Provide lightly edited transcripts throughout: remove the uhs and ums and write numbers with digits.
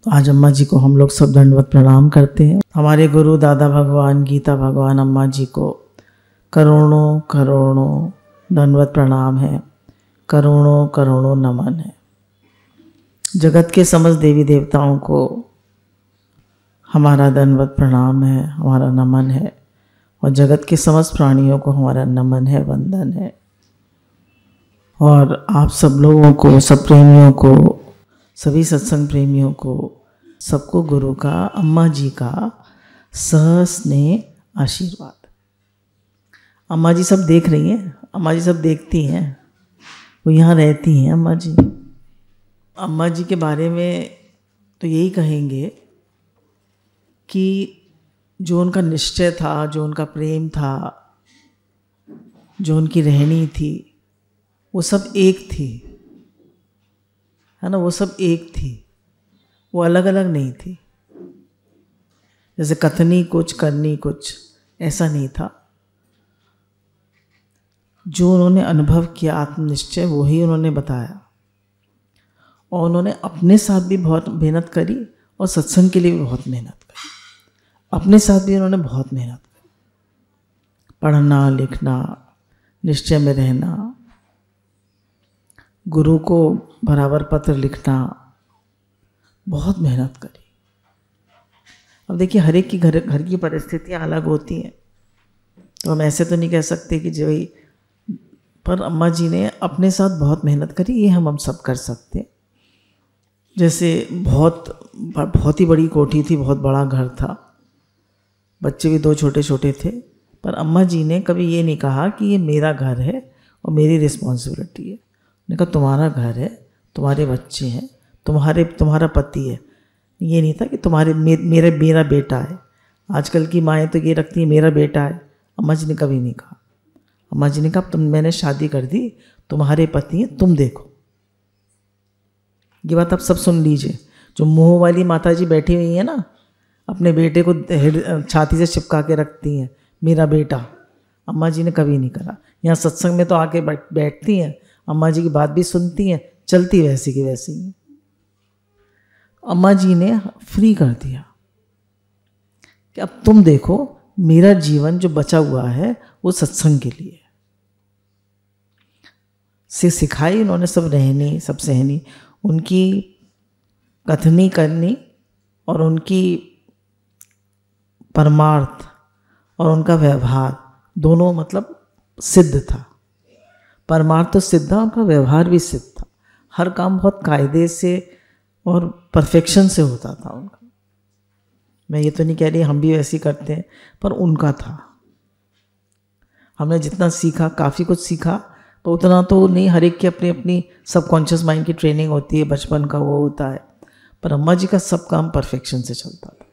तो आज अम्मा जी को हम लोग सब दंडवत प्रणाम करते हैं। हमारे गुरु दादा भगवान, गीता भगवान, अम्मा जी को करोड़ों करोड़ों दंडवत प्रणाम है, करोड़ों करोड़ों नमन है। जगत के समस्त देवी देवताओं को हमारा दंडवत प्रणाम है, हमारा नमन है, और जगत के समस्त प्राणियों को हमारा नमन है, वंदन है। और आप सब लोगों को, सब प्रेमियों को, सभी सत्संग प्रेमियों को, सबको गुरु का, अम्मा जी का सहस्नेह आशीर्वाद। अम्मा जी सब देख रही हैं, अम्मा जी सब देखती हैं, वो यहाँ रहती हैं अम्मा जी। अम्मा जी के बारे में तो यही कहेंगे कि जो उनका निश्चय था, जो उनका प्रेम था, जो उनकी रहनी थी, वो सब एक थी, है ना। वो सब एक थी, वो अलग अलग नहीं थी। जैसे कथनी कुछ करनी कुछ, ऐसा नहीं था। जो उन्होंने अनुभव किया आत्मनिश्चय, वो ही उन्होंने बताया। और उन्होंने अपने साथ भी बहुत मेहनत करी और सत्संग के लिए भी बहुत मेहनत करी। अपने साथ भी उन्होंने बहुत मेहनत करी, पढ़ना लिखना, निश्चय में रहना, गुरु को बराबर पत्र लिखना, बहुत मेहनत करी। अब देखिए, हर एक की घर की परिस्थितियाँ अलग होती हैं, तो हम ऐसे तो नहीं कह सकते कि जो ही, पर अम्मा जी ने अपने साथ बहुत मेहनत करी, ये हम सब कर सकते हैं। जैसे बहुत ही बड़ी कोठी थी, बहुत बड़ा घर था, बच्चे भी 2 छोटे छोटे थे, पर अम्मा जी ने कभी ये नहीं कहा कि ये मेरा घर है और मेरी रिस्पॉन्सिबिलिटी है। उन्होंने कहा तुम्हारा घर है, तुम्हारे बच्चे हैं, तुम्हारा पति है। ये नहीं था कि मेरा बेटा है। आजकल की माएँ तो ये रखती है मेरा बेटा है। अम्मा जी ने कभी नहीं कहा। अम्मा जी ने कहा मैंने शादी कर दी, तुम्हारे पति हैं, तुम देखो। ये बात आप सब सुन लीजिए। जो मुँह वाली माता जी बैठी हुई है ना, अपने बेटे को छाती से चिपका के रखती हैं, मेरा बेटा। अम्मा जी ने कभी नहीं करा। यहाँ सत्संग में तो आके बैठती हैं, अम्मा जी की बात भी सुनती हैं, चलती वैसी की वैसी ही। अम्मा जी ने फ्री कर दिया कि अब तुम देखो, मेरा जीवन जो बचा हुआ है वो सत्संग के लिए से सिखाई उन्होंने। सब रहनी, सब सहनी, उनकी कथनी करनी और उनकी परमार्थ और उनका व्यवहार दोनों मतलब सिद्ध था। परमार्थ तो सिद्ध था, उनका व्यवहार भी सिद्ध था। हर काम बहुत कायदे से और परफेक्शन से होता था उनका। मैं ये तो नहीं कह रही हम भी वैसे ही करते हैं, पर उनका था। हमने जितना सीखा, काफ़ी कुछ सीखा, तो उतना तो नहीं। हर एक की अपनी अपनी सबकॉन्शियस माइंड की ट्रेनिंग होती है, बचपन का वो होता है। पर अम्मा जी का सब काम परफेक्शन से चलता था।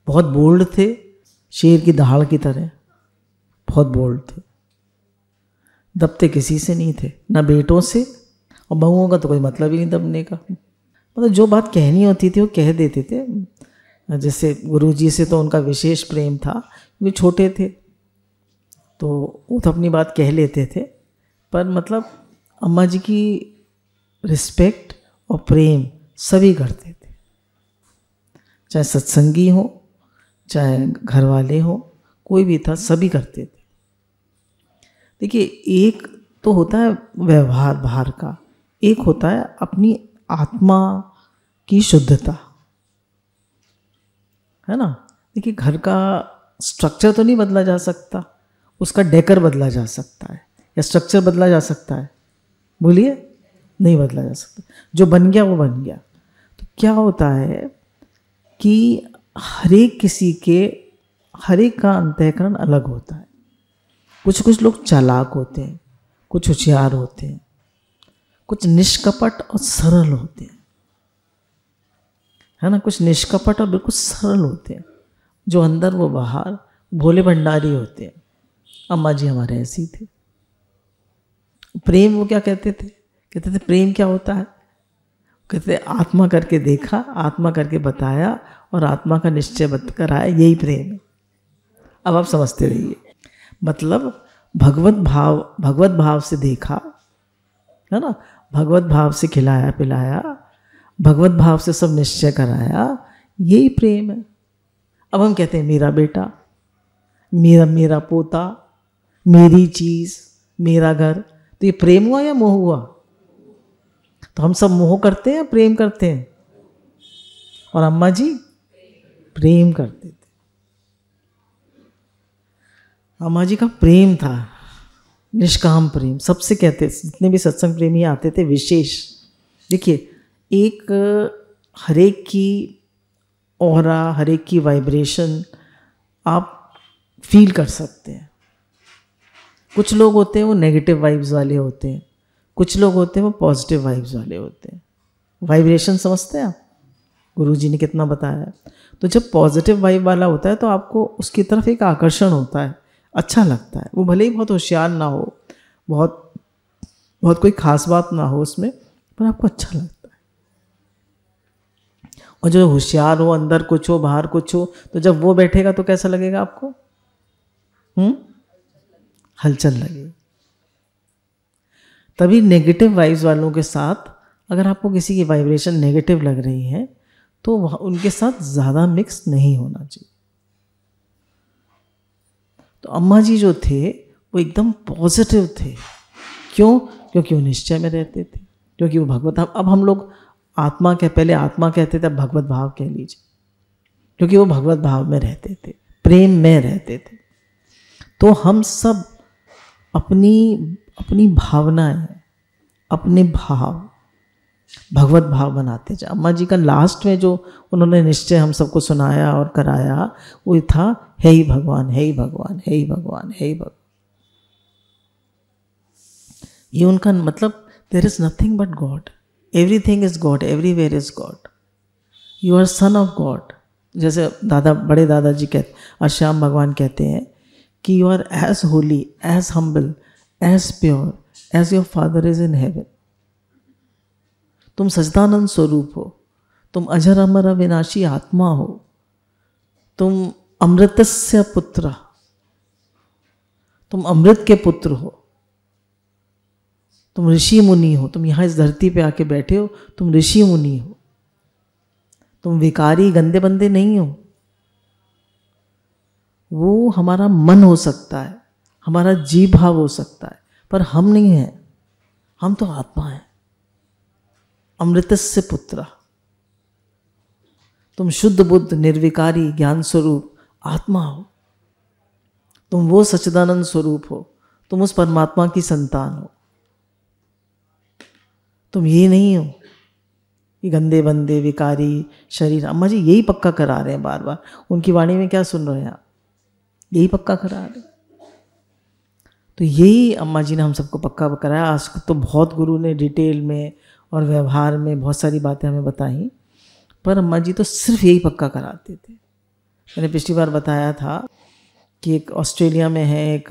बहुत बोल्ड थे, शेर की दहाड़ की तरह, बहुत बोल्ड थे। दबते किसी से नहीं थे, ना बेटों से, और बहुओं का तो कोई मतलब ही नहीं दबने का। मतलब जो बात कहनी होती थी वो कह देते थे। जैसे गुरुजी से तो उनका विशेष प्रेम था, वे छोटे थे तो वो तो अपनी बात कह लेते थे, पर मतलब अम्मा जी की रिस्पेक्ट और प्रेम सभी करते थे। चाहे सत्संगी हो, चाहे घर वाले हो, कोई भी था, सभी करते थे। देखिए, एक तो होता है व्यवहार बाहर का, एक होता है अपनी आत्मा की शुद्धता, है ना। देखिए, घर का स्ट्रक्चर तो नहीं बदला जा सकता, उसका डेकर बदला जा सकता है, या स्ट्रक्चर बदला जा सकता है? बोलिए, नहीं बदला जा सकता। जो बन गया वो बन गया। तो क्या होता है कि हर एक का अंतःकरण अलग होता है। कुछ लोग चालाक होते हैं, कुछ होशियार होते हैं, कुछ निष्कपट और सरल होते हैं, है ना। कुछ निष्कपट और बिल्कुल सरल होते हैं, जो अंदर वो बाहर भोले भंडारी होते हैं। अम्मा जी हमारे ऐसे ही थे। प्रेम वो क्या कहते थे प्रेम क्या होता है? कहते आत्मा करके देखा, आत्मा करके बताया और आत्मा का निश्चय बत कराया, यही प्रेम है। अब आप समझते रहिए। मतलब भगवत भाव से देखा, है ना, भगवत भाव से खिलाया पिलाया भगवत भाव से सब निश्चय कराया, यही प्रेम है। अब हम कहते हैं मेरा बेटा, मेरा पोता, मेरी चीज, मेरा घर, तो ये प्रेम हुआ या मोह हुआ? तो हम सब मोह करते हैं या प्रेम करते हैं? और अम्मा जी प्रेम करते थे। अम्मा जी का प्रेम था, निष्काम प्रेम। सबसे कहते, जितने भी सत्संग प्रेमी आते थे विशेष, देखिए एक हरेक की ऑरा, हरेक की वाइब्रेशन आप फील कर सकते हैं। कुछ लोग होते हैं वो नेगेटिव वाइब्स वाले होते हैं, कुछ लोग होते हैं वो पॉजिटिव वाइब्स वाले होते हैं। वाइब्रेशन समझते हैं आप? गुरुजी ने कितना बताया। तो जब पॉजिटिव वाइब वाला होता है तो आपको उसकी तरफ एक आकर्षण होता है, अच्छा लगता है। वो भले ही बहुत होशियार ना हो, बहुत बहुत कोई खास बात ना हो उसमें, पर आपको अच्छा लगता है। और जो होशियार हो, अंदर कुछ हो बाहर कुछ हो, तो जब वो बैठेगा तो कैसा लगेगा आपको? हलचल लगेगी। तभी नेगेटिव वाइब्स वालों के साथ अगर आपको किसी की वाइब्रेशन नेगेटिव लग रही है तो उनके साथ ज़्यादा मिक्स नहीं होना चाहिए। तो अम्मा जी जो थे वो एकदम पॉजिटिव थे। क्यों? क्योंकि वो निश्चय में रहते थे, क्योंकि वो भगवत, अब हम लोग आत्मा के, पहले आत्मा कहते थे, अब भगवत भाव कह लीजिए, क्योंकि वो भगवत भाव में रहते थे, प्रेम में रहते थे। तो हम सब अपनी भावनाएं, अपने भाव, भगवत भाव बनाते जाए। अम्मा जी का लास्ट में जो उन्होंने निश्चय हम सबको सुनाया और कराया वो था, हे ही भगवान, हे ही भगवान, हे ही भगवान, हे ही भगवान। ये उनका मतलब, there is nothing but God, everything is God, everywhere is God, you are son of God. जैसे बड़े दादाजी कहते, और श्याम भगवान कहते हैं कि you are as holy, as humble, as pure as your father is in heaven. तुम सच्चिदानंद स्वरूप हो, तुम अजर अमर अविनाशी आत्मा हो, तुम अमृतस्य पुत्र, तुम अमृत के पुत्र हो, तुम ऋषि मुनि हो, तुम यहाँ इस धरती पे आके बैठे हो, तुम ऋषि मुनि हो, तुम विकारी गंदे बंदे नहीं हो। वो हमारा मन हो सकता है, हमारा जीव भाव हो सकता है, पर हम नहीं हैं, हम तो आत्मा हैं, अमृतस्य पुत्र। तुम शुद्ध बुद्ध निर्विकारी ज्ञान स्वरूप आत्मा हो, तुम वो सच्चिदानंद स्वरूप हो, तुम उस परमात्मा की संतान हो। तुम ये नहीं हो कि गंदे बंदे विकारी शरीर। अम्मा जी यही पक्का करा रहे हैं बार बार, उनकी वाणी में क्या सुन रहे हैं आप, यही पक्का करा रहे। तो यही अम्मा जी ने हम सबको पक्का कराया। आज तो बहुत गुरु ने डिटेल में और व्यवहार में बहुत सारी बातें हमें बताई, पर अम्मा जी तो सिर्फ यही पक्का कराते थे। मैंने पिछली बार बताया था कि एक ऑस्ट्रेलिया में है एक,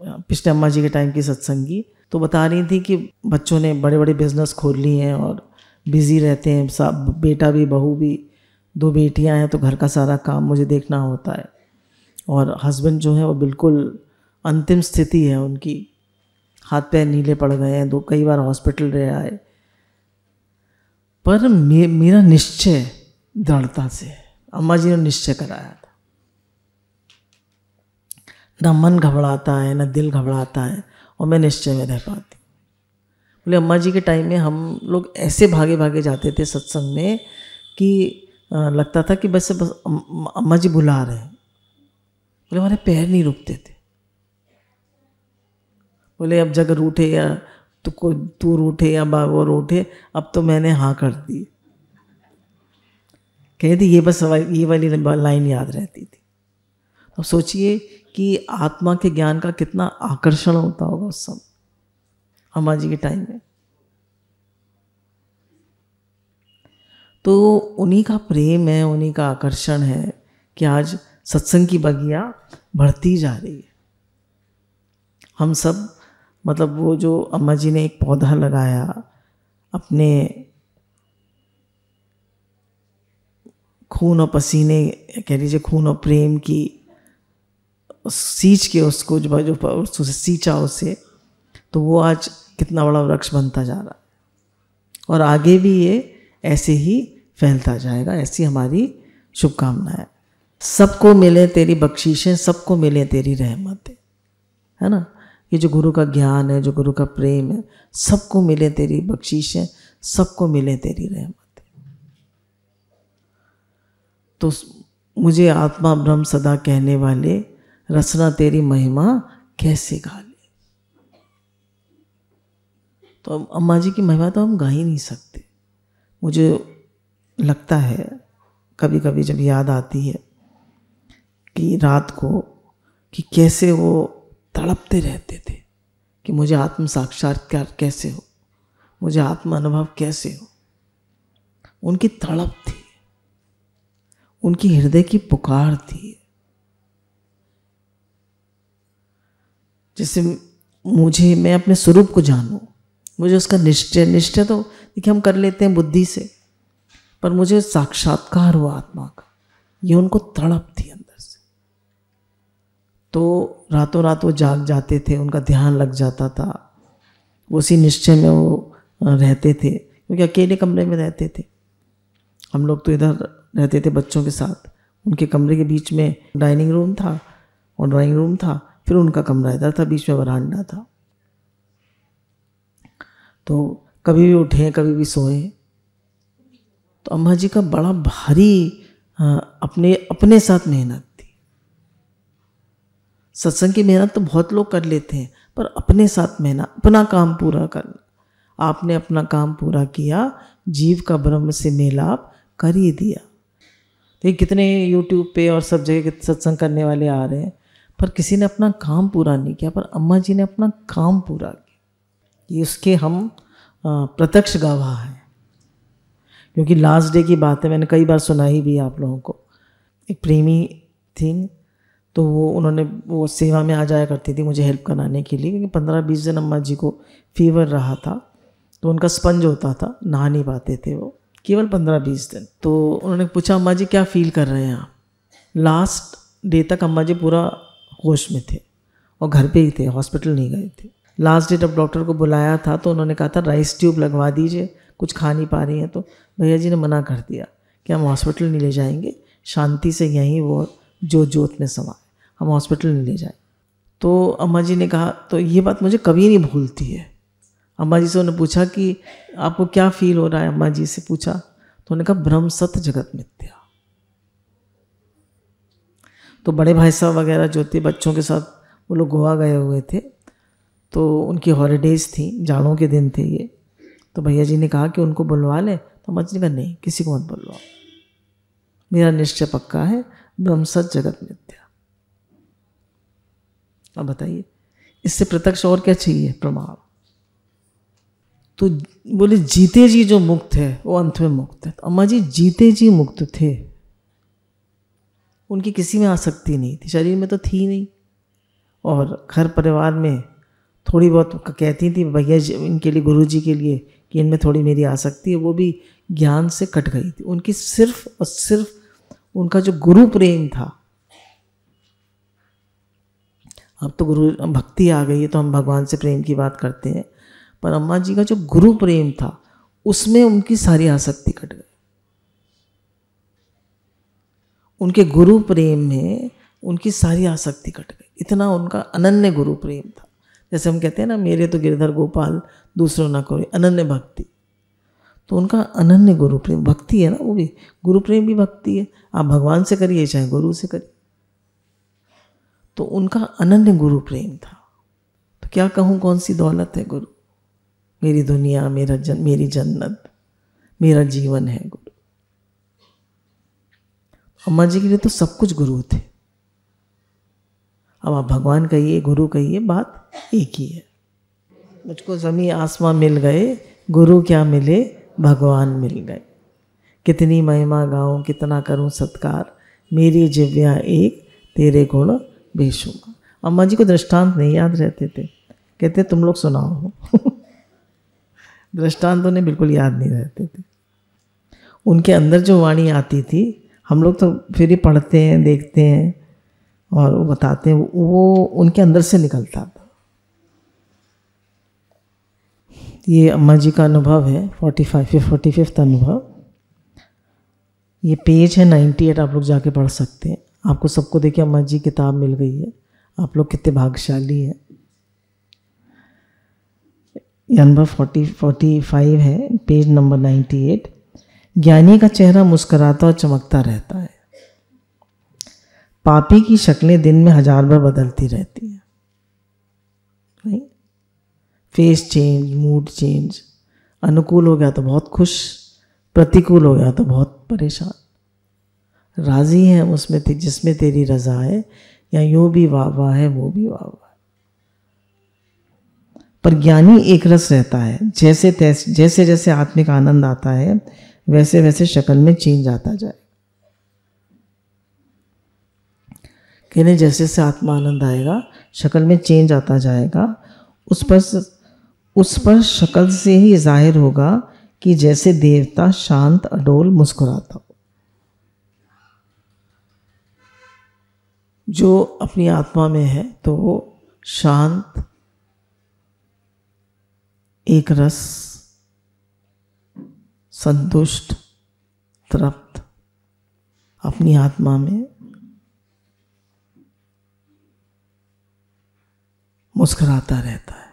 पिछले अम्मा जी के टाइम की सत्संगी, तो बता रही थी कि बच्चों ने बड़े बड़े बिजनेस खोल लिए हैं और बिज़ी रहते हैं सब, बेटा भी बहू भी, 2 बेटियां हैं, तो घर का सारा काम मुझे देखना होता है। और हस्बैंड जो है वो बिल्कुल अंतिम स्थिति है उनकी, हाथ पैर नीले पड़ गए हैं, कई बार हॉस्पिटल रह आए। पर मेरा निश्चय दृढ़ता से, अम्मा जी ने निश्चय कराया था, ना मन घबराता है ना दिल घबराता है, और मैं निश्चय में रह पाती। बोले अम्मा जी के टाइम में हम लोग ऐसे भागे भागे जाते थे सत्संग में कि लगता था कि बस अम्मा जी बुला रहे हैं। बोले हमारे पैर नहीं रुकते थे। बोले अब जगह रूठे या तो कोई तू रूठे या वो रूठे, अब तो मैंने हाँ कर दी। कह दी ये बस ये वाली लाइन याद रहती थी। अब सोचिए कि आत्मा के ज्ञान का कितना आकर्षण होता होगा उस समय अम्मा जी के टाइम में। तो उन्हीं का प्रेम है, उन्हीं का आकर्षण है कि आज सत्संग की बगिया बढ़ती जा रही है। हम सब मतलब वो जो अम्मा जी ने एक पौधा लगाया अपने खून और पसीने, कह लीजिए खून और प्रेम की सींच के उसको जो उससे सींचा उसे, तो वो आज कितना बड़ा वृक्ष बनता जा रहा है। और आगे भी ये ऐसे ही फैलता जाएगा। ऐसी हमारी शुभकामनाएं। सबको मिले तेरी बख्शीशें, सबको मिले तेरी रहमतें, है ना। ये जो गुरु का ज्ञान है, जो गुरु का प्रेम है, सबको मिले तेरी बख्शीशें, सबको मिले तेरी रहमतें। तो मुझे आत्मा ब्रह्म सदा कहने वाले, रसना तेरी महिमा कैसे गा ले। तो अम्मा जी की महिमा तो हम गा ही नहीं सकते। मुझे लगता है कभी कभी जब याद आती है कि रात को कि कैसे वो तड़पते रहते थे कि मुझे आत्म साक्षात्कार कैसे हो, मुझे आत्म अनुभव कैसे हो। उनकी तड़प थी, उनकी हृदय की पुकार थी। जैसे मैं अपने स्वरूप को जानूं, मुझे उसका निश्चय तो देखिए हम कर लेते हैं बुद्धि से, पर मुझे साक्षात्कार हुआ आत्मा का, ये उनको तड़प थी अंदर से। तो रातों रात वो जाग जाते थे, उनका ध्यान लग जाता था, उसी निश्चय में वो रहते थे, क्योंकि अकेले कमरे में रहते थे। हम लोग तो इधर रहते थे बच्चों के साथ। उनके कमरे के बीच में डाइनिंग रूम था और ड्राइंग रूम था, फिर उनका कमरा इधर था, बीच में वरांडा था। तो कभी भी उठे, कभी भी सोए। तो अम्मा जी का बड़ा भारी अपने साथ मेहनत थी। सत्संग की मेहनत तो बहुत लोग कर लेते हैं, पर अपने साथ मेहनत, अपना काम पूरा करना। आपने अपना काम पूरा किया, जीव का ब्रह्म से मेलाप कर ही दिया। तो कितने यूट्यूब पे और सब जगह सत्संग करने वाले आ रहे हैं, पर किसी ने अपना काम पूरा नहीं किया, पर अम्मा जी ने अपना काम पूरा किया। ये उसके हम प्रत्यक्ष गवाह हैं। क्योंकि लास्ट डे की बात है, मैंने कई बार सुनाई भी आप लोगों को। एक प्रेमी थी, तो वो सेवा में आ जाया करती थी मुझे हेल्प कराने के लिए, क्योंकि 15-20 दिन अम्मा जी को फीवर रहा था, तो उनका स्पंज होता था, नहा नहीं पाते थे वो, केवल 15-20 दिन। तो उन्होंने पूछा, अम्मा जी क्या फील कर रहे हैं आप? लास्ट डे तक अम्मा जी पूरा होश में थे और घर पे ही थे, हॉस्पिटल नहीं गए थे। लास्ट डे जब डॉक्टर को बुलाया था तो उन्होंने कहा था राइस ट्यूब लगवा दीजिए, कुछ खा नहीं पा रही हैं। तो भैया जी ने मना कर दिया कि हम हॉस्पिटल नहीं ले जाएंगे, शांति से यहीं वो जो जोत में समाए, हम हॉस्पिटल नहीं ले जाए। तो अम्मा जी ने कहा, तो ये बात मुझे कभी नहीं भूलती है। अम्मा जी से उन्होंने पूछा कि आपको क्या फील हो रहा है, अम्मा जी से पूछा, तो उन्होंने कहा ब्रह्म सत्य जगत मिथ्या। तो बड़े भाई साहब वगैरह जो थे बच्चों के साथ, वो लोग गोवा गए हुए थे, तो उनकी हॉलीडेज़ थी, जाड़ों के दिन थे ये। तो भैया जी ने कहा कि उनको बुलवा लें, तो अम्मा जी ने कहा नहीं, किसी को मत बुलवाओ, मेरा निश्चय पक्का है, ब्रह्म सत्य जगत मिथ्या। अब बताइए इससे प्रत्यक्ष और क्या चाहिए प्रमाण? तो बोले जीते जी जो मुक्त है वो अंत में मुक्त है। तो अम्मा जी जीते जी मुक्त थे, उनकी किसी में आसक्ति नहीं थी, शरीर में तो थी नहीं। और घर परिवार में थोड़ी बहुत कहती थी भैया जी, इनके लिए, गुरु जी के लिए, कि इनमें थोड़ी मेरी आसक्ति है, वो भी ज्ञान से कट गई थी। उनकी सिर्फ और सिर्फ उनका जो गुरु प्रेम था। अब तो गुरु भक्ति आ गई है तो हम भगवान से प्रेम की बात करते हैं, पर अम्मा जी का जो गुरु प्रेम था उसमें उनकी सारी आसक्ति कट गई। उनके गुरु प्रेम में उनकी सारी आसक्ति कट गई, इतना उनका अनन्य गुरु प्रेम था। जैसे हम कहते हैं ना, मेरे तो गिरधर गोपाल दूसरों ना कोई, अनन्य भक्ति। तो उनका अनन्य गुरु प्रेम, भक्ति है ना, वो भी गुरु प्रेम भी भक्ति है। आप भगवान से करिए चाहे गुरु से करिए, तो उनका अनन्य गुरु प्रेम था। तो क्या कहूँ, कौन सी दौलत है गुरु? मेरी दुनिया, मेरी जन्नत, मेरा जीवन है गुरु। अम्मा जी के लिए तो सब कुछ गुरु थे। अब आप भगवान कहिए, गुरु कहिए, बात एक ही है। मुझको ज़मीं आसमां मिल गए, गुरु क्या मिले, भगवान मिल गए। कितनी महिमा गाऊं, कितना करूं सत्कार, मेरी जिव्या एक, तेरे गुण बेशुमार। अम्मा जी को दृष्टांत नहीं याद रहते थे, कहते तुम लोग सुनाओ। दृष्टांत उन्हें बिल्कुल याद नहीं रहते थे। उनके अंदर जो वाणी आती थी, हम लोग तो फिर ही पढ़ते हैं, देखते हैं और वो बताते हैं, वो उनके अंदर से निकलता था। ये अम्मा जी का अनुभव है, 45वां अनुभव। ये पेज है 98, आप लोग जाके पढ़ सकते हैं। आपको सबको देखिए अम्मा जी किताब मिल गई है, आप लोग कितने भाग्यशाली हैं। नंबर 45 है, पेज नंबर 98। ज्ञानी का चेहरा मुस्कुराता और चमकता रहता है, पापी की शक्लें दिन में 1000 बार बदलती रहती हैं। नहीं, फेस चेंज, मूड चेंज, अनुकूल हो गया तो बहुत खुश, प्रतिकूल हो गया तो बहुत परेशान। राजी है उसमें जिसमें तेरी रजा है, या यूं भी वाह वाह है वो भी वाह वाह। पर ज्ञानी एक रस रहता है, जैसे जैसे आत्मिक आनंद आता है वैसे वैसे शक्ल में चेंज आता जाए। कहने जैसे जैसे आत्मा आनंद आएगा शक्ल में चेंज आता जाएगा। उस पर शक्ल से ही जाहिर होगा कि जैसे देवता शांत अडोल मुस्कुराता हो। जो अपनी आत्मा में है तो वो शांत, एक रस, संतुष्ट, तृप्त अपनी आत्मा में मुस्कुराता रहता है।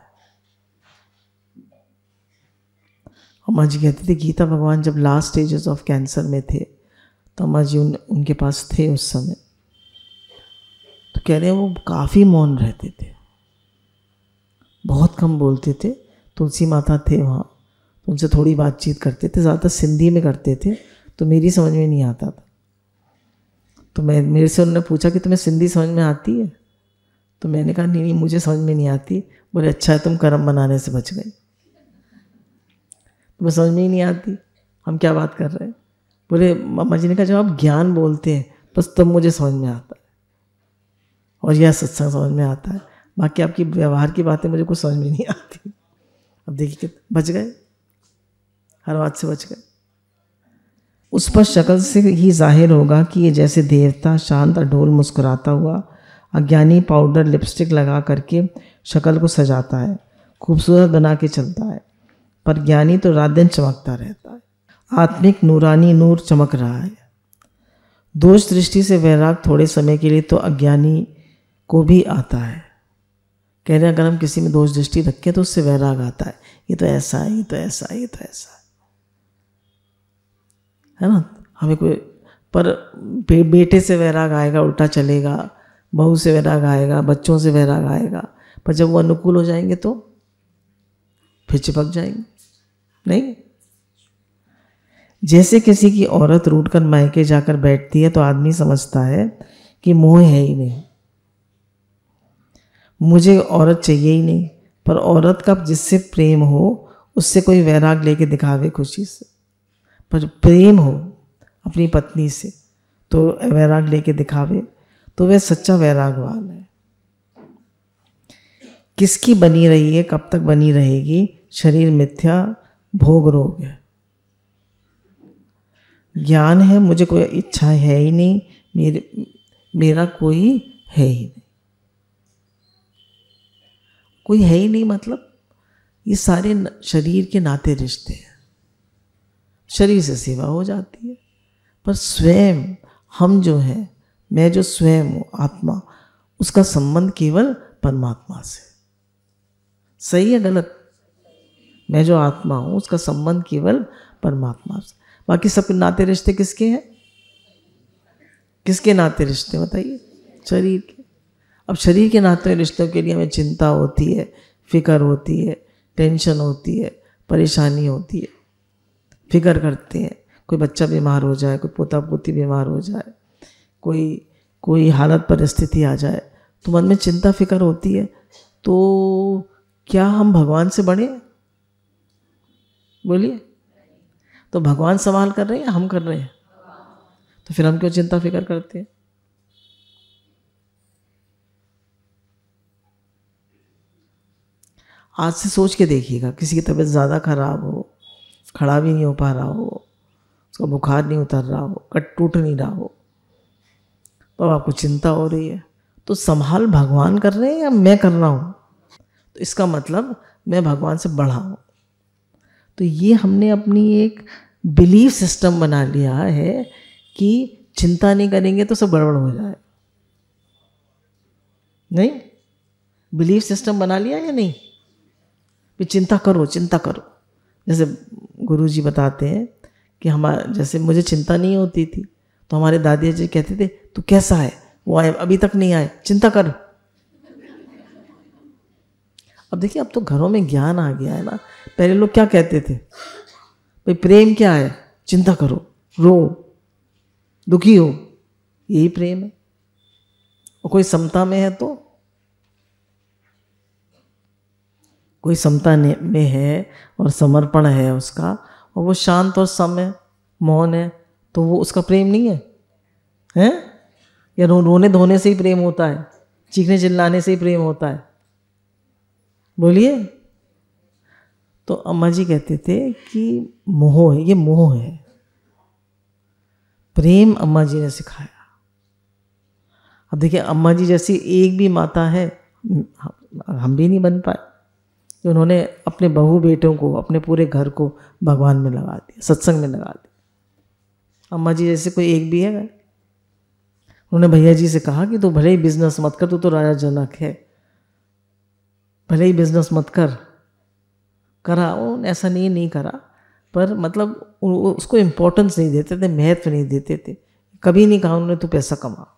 अम्मा जी कहते थे गीता भगवान जब लास्ट स्टेजेस ऑफ कैंसर में थे तो अम्मा जी उनके पास थे उस समय, तो कह रहे हैं वो काफ़ी मौन रहते थे, बहुत कम बोलते थे। तुलसी माता थे वहाँ, तो उनसे थोड़ी बातचीत करते थे, ज़्यादातर सिंधी में करते थे, तो मेरी समझ में नहीं आता था। तो मेरे से उन्होंने पूछा कि तुम्हें सिंधी समझ में आती है? तो मैंने कहा नहीं मुझे समझ में नहीं आती। बोले अच्छा है तुम कर्म बनाने से बच गए, तुम्हें समझ में ही नहीं आती, हम क्या बात कर रहे हैं। बोले अम्मा जी ने कहा जब आप ज्ञान बोलते हैं बस तब मुझे समझ में आता है, और यह सत्संग समझ में आता है, बाकी आपकी व्यवहार की बातें मुझे कुछ समझ में नहीं आती। अब देखिए बच गए, हर बात से बच गए। उस पर शक्ल से ही जाहिर होगा कि ये जैसे देवता शांत अडोल मुस्कुराता हुआ। अज्ञानी पाउडर लिपस्टिक लगा करके शक्ल को सजाता है, खूबसूरत बना के चलता है, पर ज्ञानी तो रात दिन चमकता रहता है। आत्मिक नूरानी नूर चमक रहा है। दोष दृष्टि से वैराग थोड़े समय के लिए तो अज्ञानी को भी आता है। कह रहे हैं अगर हम किसी में दोष दृष्टि रखें तो उससे वैराग आता है, ये तो ऐसा है, ये तो ऐसा है, ये तो ऐसा है ना। हमें कोई पर बेटे से वैराग आएगा उल्टा चलेगा, बहू से वैराग आएगा, बच्चों से वैराग आएगा, पर जब वो अनुकूल हो जाएंगे तो फिर चिपक जाएंगे। नहीं, जैसे किसी की औरत रूठकर मायके जाकर बैठती है तो आदमी समझता है कि मोह है ही नहीं, मुझे औरत चाहिए ही नहीं। पर औरत का जिससे प्रेम हो उससे कोई वैराग लेके दिखावे खुशी से, पर प्रेम हो अपनी पत्नी से तो वैराग लेके दिखावे तो वह सच्चा वैरागवान है। किसकी बनी रही है, कब तक बनी रहेगी, शरीर मिथ्या, भोग रोग है। ज्ञान है मुझे कोई इच्छा है ही नहीं, मेरा कोई है ही नहीं। कोई है ही नहीं मतलब ये सारे शरीर के नाते रिश्ते हैं, शरीर से सेवा हो जाती है, पर स्वयं हम जो हैं, मैं जो स्वयं हूँ आत्मा, उसका संबंध केवल परमात्मा से। सही है गलत? मैं जो आत्मा हूँ उसका संबंध केवल परमात्मा से। बाकी सब नाते रिश्ते किसके हैं? किसके नाते रिश्ते बताइए? शरीर के। अब शरीर के नाते रिश्तों के लिए हमें चिंता होती है, फिक्र होती है, टेंशन होती है, परेशानी होती है, फिक्र करते हैं। कोई बच्चा बीमार हो जाए, कोई पोता पोती बीमार हो जाए, कोई हालत परिस्थिति आ जाए तो मन में चिंता फिक्र होती है। तो क्या हम भगवान से बड़े हैं? बोलिए। तो भगवान सवाल कर रहे हैं या हम कर रहे हैं? तो फिर हम क्यों चिंता फिक्र करते हैं? आज से सोच के देखिएगा, किसी की तबीयत ज़्यादा खराब हो, खड़ा भी नहीं हो पा रहा हो, उसका बुखार नहीं उतर रहा हो, कट टूट नहीं रहा हो, तो अब आपको चिंता हो रही है। तो संभाल भगवान कर रहे हैं या मैं कर रहा हूँ? तो इसका मतलब मैं भगवान से बढ़ा हूँ। तो ये हमने अपनी एक बिलीफ सिस्टम बना लिया है कि चिंता नहीं करेंगे तो सब गड़बड़ हो जाए। नहीं, बिलीफ सिस्टम बना लिया या नहीं, कि चिंता करो चिंता करो। जैसे गुरुजी बताते हैं कि जैसे मुझे चिंता नहीं होती थी तो हमारे दादी जी कहते थे तू कैसा है, वो आए अभी तक नहीं आए, चिंता कर। अब देखिए अब तो घरों में ज्ञान आ गया है ना। पहले लोग क्या कहते थे, भाई प्रेम क्या है, चिंता करो, रो, दुखी हो, यही प्रेम है। और कोई समता में है तो, कोई समता में है और समर्पण है उसका, और वो शांत और सम है, मौन है, तो वो उसका प्रेम नहीं है, हैं? या रोने धोने से ही प्रेम होता है, चीखने चिल्लाने से ही प्रेम होता है? बोलिए। तो अम्मा जी कहते थे कि मोह है, ये मोह है। प्रेम अम्मा जी ने सिखाया। अब देखिए अम्मा जी जैसी एक भी माता है हम भी नहीं बन पाए, कि उन्होंने अपने बहू बेटों को, अपने पूरे घर को भगवान में लगा दिया, सत्संग में लगा दिया। अम्मा जी जैसे कोई एक भी है? उन्होंने भैया जी से कहा कि तू भले ही बिजनेस मत कर, तू तो राजा जनक है, भले ही बिजनेस मत कर। करा, वो ऐसा नहीं करा, पर मतलब उसको इम्पोर्टेंस नहीं देते थे, महत्व नहीं देते थे। कभी नहीं कहा उन्होंने तू पैसा कमा,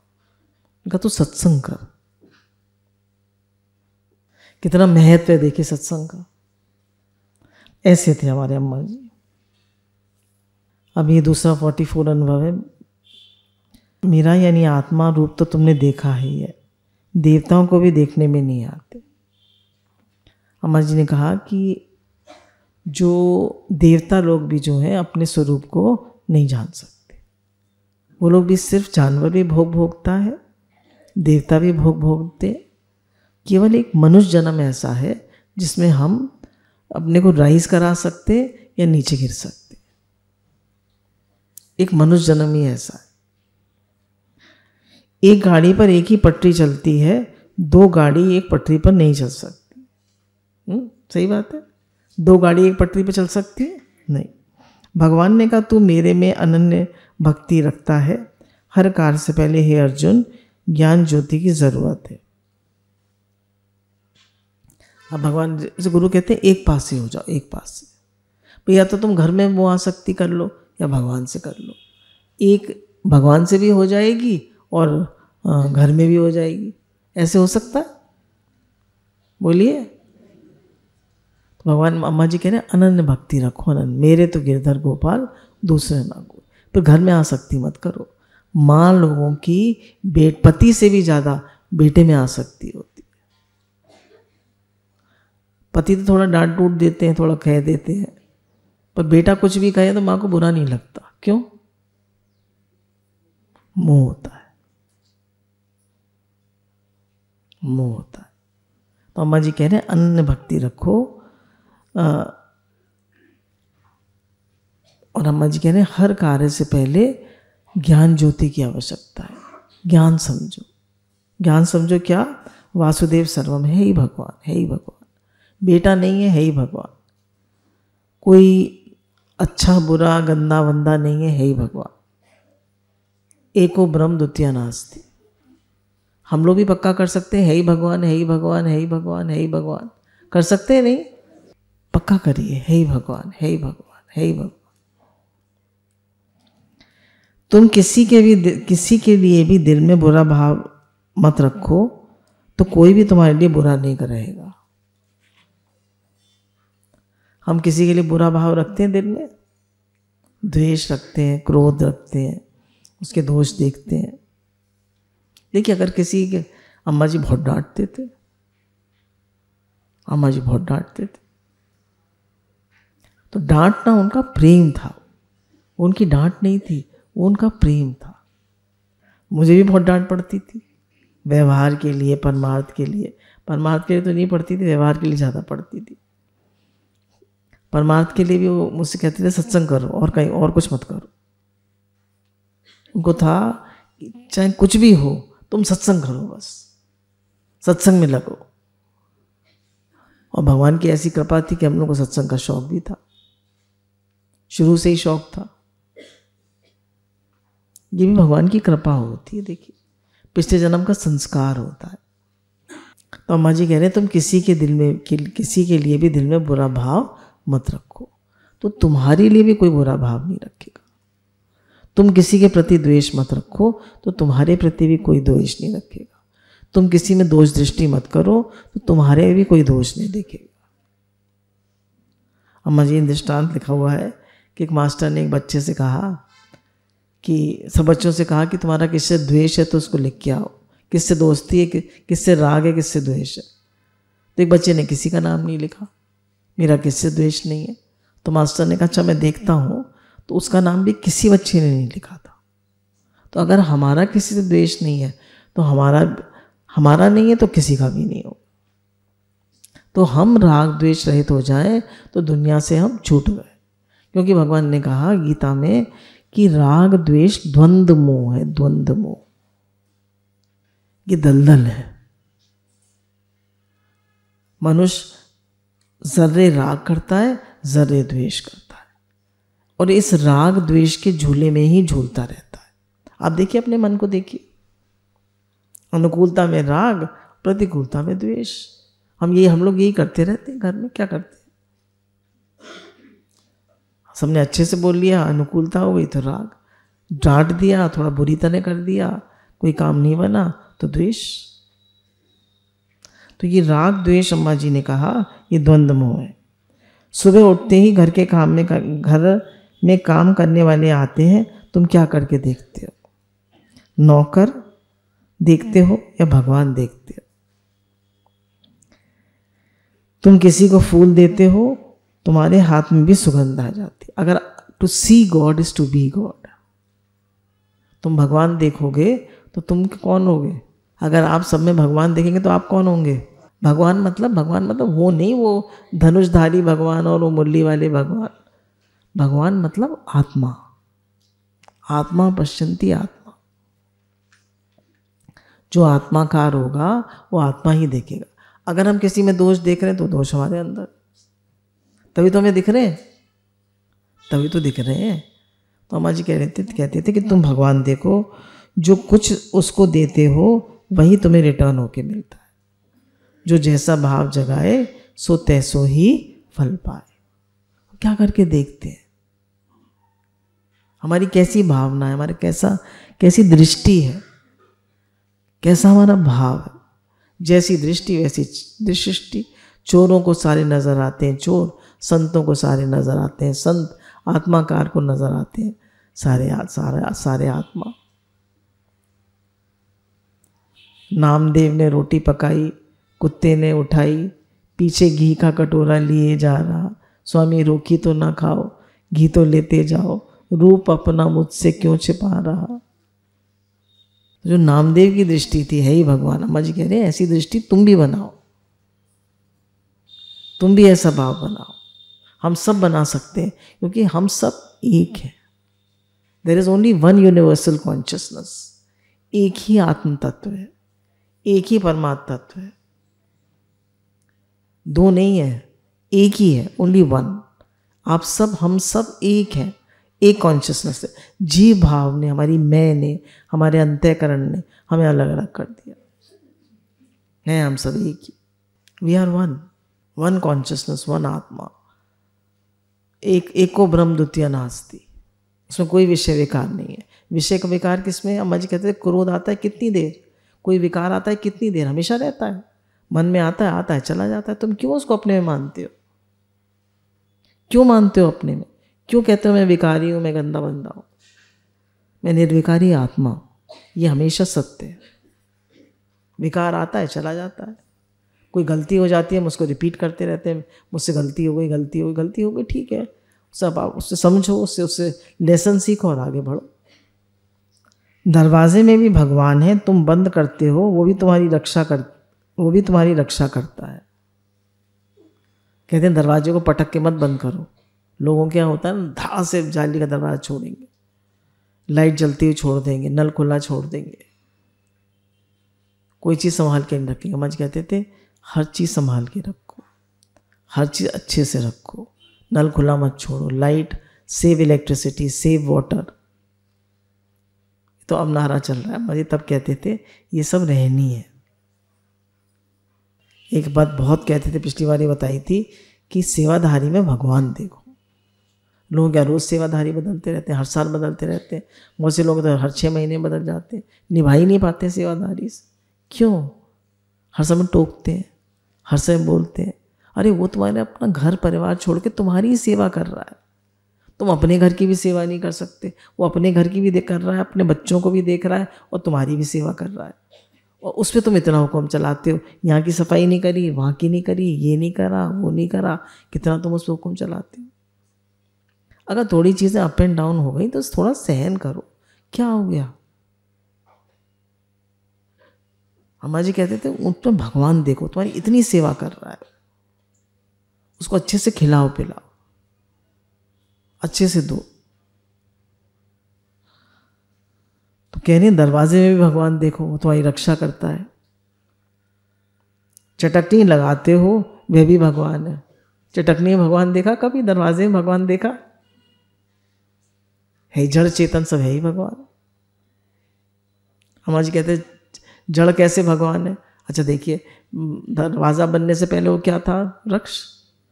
उनका तू सत्संग कर। कितना महत्व है देखिए सत्संग का। ऐसे थे हमारे अम्मा जी। अब ये दूसरा 44 अनुभव है। मेरा यानी आत्मा रूप तो तुमने देखा ही है, देवताओं को भी देखने में नहीं आते। अम्मा जी ने कहा कि जो देवता लोग भी जो हैं अपने स्वरूप को नहीं जान सकते। वो लोग भी, सिर्फ जानवर भी भोग भोगता है, देवता भी भोग भोगते। केवल एक मनुष्य जन्म ऐसा है जिसमें हम अपने को राइज करा सकते या नीचे गिर सकते। एक मनुष्य जन्म ही ऐसा है। एक गाड़ी पर एक ही पटरी चलती है, दो गाड़ी एक पटरी पर नहीं चल सकती। सही बात है? दो गाड़ी एक पटरी पर चल सकती है? नहीं। भगवान ने कहा तू मेरे में अनन्य भक्ति रखता है, हर कार्य से पहले हे अर्जुन ज्ञान ज्योति की जरूरत है। अब भगवान जैसे गुरु कहते हैं एक पास से हो जाओ, एक पास से। या तो तुम घर में वो आसक्ति कर लो या भगवान से कर लो। एक भगवान से भी हो जाएगी और घर में भी हो जाएगी। ऐसे हो सकता है? बोलिए। तो भगवान अम्मा जी कह रहे हैं अनन्य भक्ति रखो, अनन्य, मेरे तो गिरधर गोपाल दूसरे ना कोई। पर घर में आसक्ति मत करो। माँ लोगों की पति से भी ज़्यादा बेटे में आसक्ति होती है। पति तो थोड़ा डांट डूट देते हैं, थोड़ा कह देते हैं, पर बेटा कुछ भी कहे तो माँ को बुरा नहीं लगता। क्यों? मोह होता है, मोह होता है। तो अम्मा जी कह रहे हैं अनन्य भक्ति रखो। और अम्मा जी कह रहे हैं हर कार्य से पहले ज्ञान ज्योति की आवश्यकता है। ज्ञान समझो, ज्ञान समझो क्या? वासुदेव सर्वम है ही भगवान, है ही भगवान। बेटा नहीं है ही भगवान। कोई अच्छा बुरा गंदा वंदा नहीं है ही भगवान। एको ब्रह्म द्वितीय नास्ति। हम लोग भी पक्का कर सकते हैं, है ही भगवान, है ही भगवान, है ही भगवान, है ही भगवान। कर सकते हैं नहीं? पक्का करिए, है ही भगवान, है ही भगवान, है ही भगवान। तुम किसी के लिए भी दिल में बुरा भाव मत रखो, तो कोई भी तुम्हारे लिए बुरा नहीं करेगा। हम किसी के लिए बुरा भाव रखते हैं दिल में, द्वेष रखते हैं, क्रोध रखते हैं, उसके दोष देखते हैं। देखिए अगर किसी के अम्मा जी बहुत डांटते थे, अम्मा जी बहुत डांटते थे, तो डांटना उनका प्रेम था, उनकी डांट नहीं थी, वो उनका प्रेम था। मुझे भी बहुत डांट पड़ती थी, व्यवहार के लिए, परमार्थ के लिए। परमार्थ के लिए तो नहीं पड़ती थी, व्यवहार के लिए ज़्यादा पड़ती थी। परमार्थ के लिए भी वो मुझसे कहते थे सत्संग करो और कहीं और कुछ मत करो। उनको था चाहे कुछ भी हो तुम सत्संग करो, बस सत्संग में लगो। और भगवान की ऐसी कृपा थी कि हम लोग को सत्संग का शौक भी था, शुरू से ही शौक था। ये भी भगवान की कृपा होती है। देखिए, पिछले जन्म का संस्कार होता है। तो अम्मा जी कह रहे हैं तुम किसी के लिए भी दिल में बुरा भाव मत रखो, तो तुम्हारे लिए भी कोई बुरा भाव नहीं रखेगा। तुम किसी के प्रति द्वेष मत रखो, तो तुम्हारे प्रति भी कोई द्वेष नहीं रखेगा। तुम किसी में दोष दृष्टि मत करो, तो तुम्हारे भी कोई दोष नहीं देखेगा। अम्मा जी दृष्टांत लिखा हुआ है कि एक मास्टर ने एक बच्चे से कहा कि सब बच्चों से कहा कि तुम्हारा किससे द्वेष है तो उसको लिख के आओ, किससे दोस्ती है, किससे राग है, किससे द्वेष है। तो एक बच्चे ने किसी का नाम नहीं लिखा, मेरा किससे द्वेष नहीं है। तो मास्टर ने कहा अच्छा मैं देखता हूँ, तो उसका नाम भी किसी बच्चे ने नहीं लिखा था। तो अगर हमारा किसी से द्वेष नहीं है तो हमारा नहीं है तो किसी का भी नहीं हो। तो हम राग द्वेष रहित हो जाएं तो दुनिया से हम छूट गए, क्योंकि भगवान ने कहा गीता में कि राग द्वेष द्वंद्व मोह है। द्वंद्व मोह ये दलदल है। मनुष्य जर्रे राग करता है, जर्रे द्वेष करता है, और इस राग द्वेष के झूले में ही झूलता रहता है। आप देखिए, अपने मन को देखिए, अनुकूलता में राग, प्रतिकूलता में द्वेष। हम लोग यही करते रहते हैं। घर में क्या करते हैं, सबने अच्छे से बोल लिया, अनुकूलता हो गई तो राग, डांट दिया, थोड़ा बुरी तरह कर दिया, कोई काम नहीं बना तो द्वेष। तो ये राग द्वेष अम्मा जी ने कहा ये द्वंद्व मोह है। सुबह उठते ही घर में काम करने वाले आते हैं, तुम क्या करके देखते हो? नौकर देखते हो या भगवान देखते हो? तुम किसी को फूल देते हो, तुम्हारे हाथ में भी सुगंध आ जाती है। अगर to see God is to be God, तुम भगवान देखोगे तो तुम कौन होगे? अगर आप सब में भगवान देखेंगे तो आप कौन होंगे? भगवान मतलब वो नहीं, वो धनुषधारी भगवान और वो मुरली वाले भगवान। भगवान मतलब आत्मा। आत्मा पश्यन्ति आत्मा। जो आत्माकार होगा वो आत्मा ही देखेगा। अगर हम किसी में दोष देख रहे हैं तो दोष हमारे अंदर, तभी तो हमें दिख रहे हैं, तभी तो दिख रहे हैं। तो अम्मा जी कहते थे कि तुम भगवान देखो, जो कुछ उसको देते हो वही तुम्हें रिटर्न होके मिलता है। जो जैसा भाव जगाए सो तैसो ही फल पाए। क्या करके देखते हैं? हमारी कैसी भावना है, हमारे कैसी दृष्टि है, कैसा हमारा भाव है। जैसी दृष्टि वैसी दृष्टि। चोरों को सारे नजर आते हैं चोर, संतों को सारे नजर आते हैं संत, आत्माकार को नजर आते हैं सारे आत्मा। नामदेव ने रोटी पकाई, कुत्ते ने उठाई, पीछे घी का कटोरा लिए जा रहा, स्वामी रोकी तो ना खाओ, घी तो लेते जाओ, रूप अपना मुझसे क्यों छिपा रहा। जो नामदेव की दृष्टि थी है ही भगवान। अम्मा जी कह रहे हैं ऐसी दृष्टि तुम भी बनाओ, तुम भी ऐसा भाव बनाओ। हम सब बना सकते हैं, क्योंकि हम सब एक हैं। There is only one universal consciousness. एक ही आत्म तत्व है, एक ही परमात्मा तत्व है, दो नहीं है, एक ही है, ओनली वन। आप सब, हम सब एक हैं, एक कॉन्शियसनेस है। जीव भाव ने, हमारी मैं ने, हमारे अंतःकरण ने हमें अलग अलग कर दिया है। हम सब एक ही, we are one consciousness, one आत्मा। एक को ब्रह्म द्वितीय नास्ति। इसमें कोई विषय विकार नहीं है। विषय का विकार किसमें? अम्मा जी कहते हैं क्रोध आता है कितनी देर, कोई विकार आता है कितनी देर, हमेशा रहता है। मन में आता है चला जाता है। तुम क्यों उसको अपने में मानते हो? क्यों मानते हो अपने में? क्यों कहते हो मैं विकारी हूँ, मैं गंदा बंदा हूँ? मैं निर्विकारी आत्मा हूँ। ये हमेशा सत्य है। विकार आता है चला जाता है। कोई गलती हो जाती है, हम उसको रिपीट करते रहते हैं, मुझसे गलती हो गई, ठीक है। सब आप उससे समझो, उससे लेसन सीखो और आगे बढ़ो। दरवाजे में भी भगवान है, तुम बंद करते हो, वो भी तुम्हारी रक्षा करता है। कहते हैं दरवाजे को पटक के मत बंद करो। लोगों क्या होता है ना, धा से जाली का दरवाजा छोड़ेंगे, लाइट जलती हुई छोड़ देंगे, नल खुला छोड़ देंगे, कोई चीज़ संभाल के नहीं रखेंगे। मज कहते थे हर चीज़ संभाल के रखो, हर चीज़ अच्छे से रखो, नल खुला मत छोड़ो, light, save electricity, save water. तो अब नारा चल रहा है। मुझे तब कहते थे ये सब रहनी है। एक बात बहुत कहते थे, पिछली बार ही बताई थी, कि सेवाधारी में भगवान देखो। लोग क्या रोज़ सेवाधारी बदलते रहते हैं, हर साल बदलते रहते हैं। बहुत से लोग तो हर 6 महीने बदल जाते हैं, निभा ही नहीं पाते सेवाधारी से। क्यों? हर समय टोकते हैं, हर समय बोलते हैं। अरे वो तुम्हारे अपना घर परिवार छोड़ के तुम्हारी ही सेवा कर रहा है। तुम अपने घर की भी सेवा नहीं कर सकते, वो अपने घर की भी कर रहा है, अपने बच्चों को भी देख रहा है और तुम्हारी भी सेवा कर रहा है। और उस पर तुम इतना हुक्म चलाते हो, यहाँ की सफाई नहीं करी, वहाँ की नहीं करी, ये नहीं करा, वो नहीं करा, कितना तुम उस पर हुक्म चलाते हो। अगर थोड़ी चीज़ें अप एंड डाउन हो गई तो थोड़ा सहन करो, क्या हो गया। अम्मा जी कहते थे उन पर भगवान देखो, तुम्हारी इतनी सेवा कर रहा है, उसको अच्छे से खिलाओ पिलाओ, अच्छे से दो। तो कह रहे दरवाजे में भी भगवान देखो, वो तुम्हारी रक्षा करता है। चटकनी लगाते हो वह भी भगवान है। चटकनी में भगवान देखा कभी? दरवाजे में भगवान देखा है? जड़ चेतन सब है ही भगवान। हमारे जी कहते जड़ कैसे भगवान है? अच्छा देखिए, दरवाजा बनने से पहले वो क्या था? वृक्ष,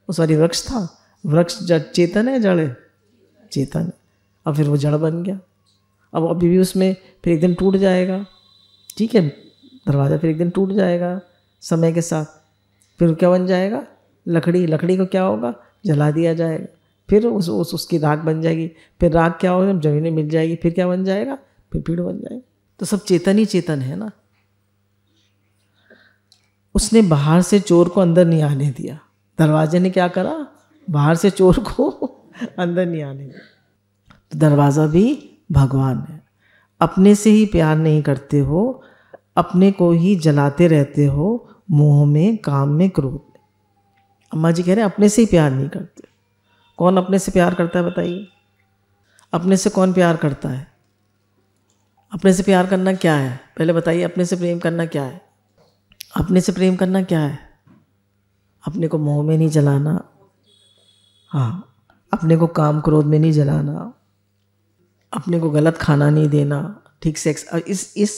सॉरी वृक्ष था। वृक्ष जड़ चेतन है, जड़ है चेतन है। अब फिर वो जड़ बन गया। अब अभी भी उसमें फिर एक दिन टूट जाएगा, ठीक है, दरवाज़ा फिर एक दिन टूट जाएगा समय के साथ। फिर क्या बन जाएगा? लकड़ी। लकड़ी को क्या होगा? जला दिया जाएगा, फिर उसकी राख बन जाएगी। फिर राख क्या होगा? जमीन मिल जाएगी, फिर क्या बन जाएगा? फिर पेड़ बन जाएगा। तो सब चेतन ही चेतन है ना। उसने बाहर से चोर को अंदर नहीं आने दिया। दरवाजे ने क्या करा? बाहर से चोर को अंदर नहीं आने दिया। तो दरवाज़ा भी भगवान है। अपने से ही प्यार नहीं करते हो, अपने को ही जलाते रहते हो, मोह में, काम में, क्रोध में। अम्मा जी कह रहे हैं अपने से ही प्यार नहीं करते। कौन अपने से प्यार करता है बताइए? अपने से कौन प्यार करता है? अपने से प्यार करना क्या है पहले बताइए? अपने से प्रेम करना क्या है? अपने से प्रेम करना क्या है? अपने को मोह में नहीं जलाना, हाँ, अपने को काम क्रोध में नहीं जलाना, अपने को गलत खाना नहीं देना, ठीक से इस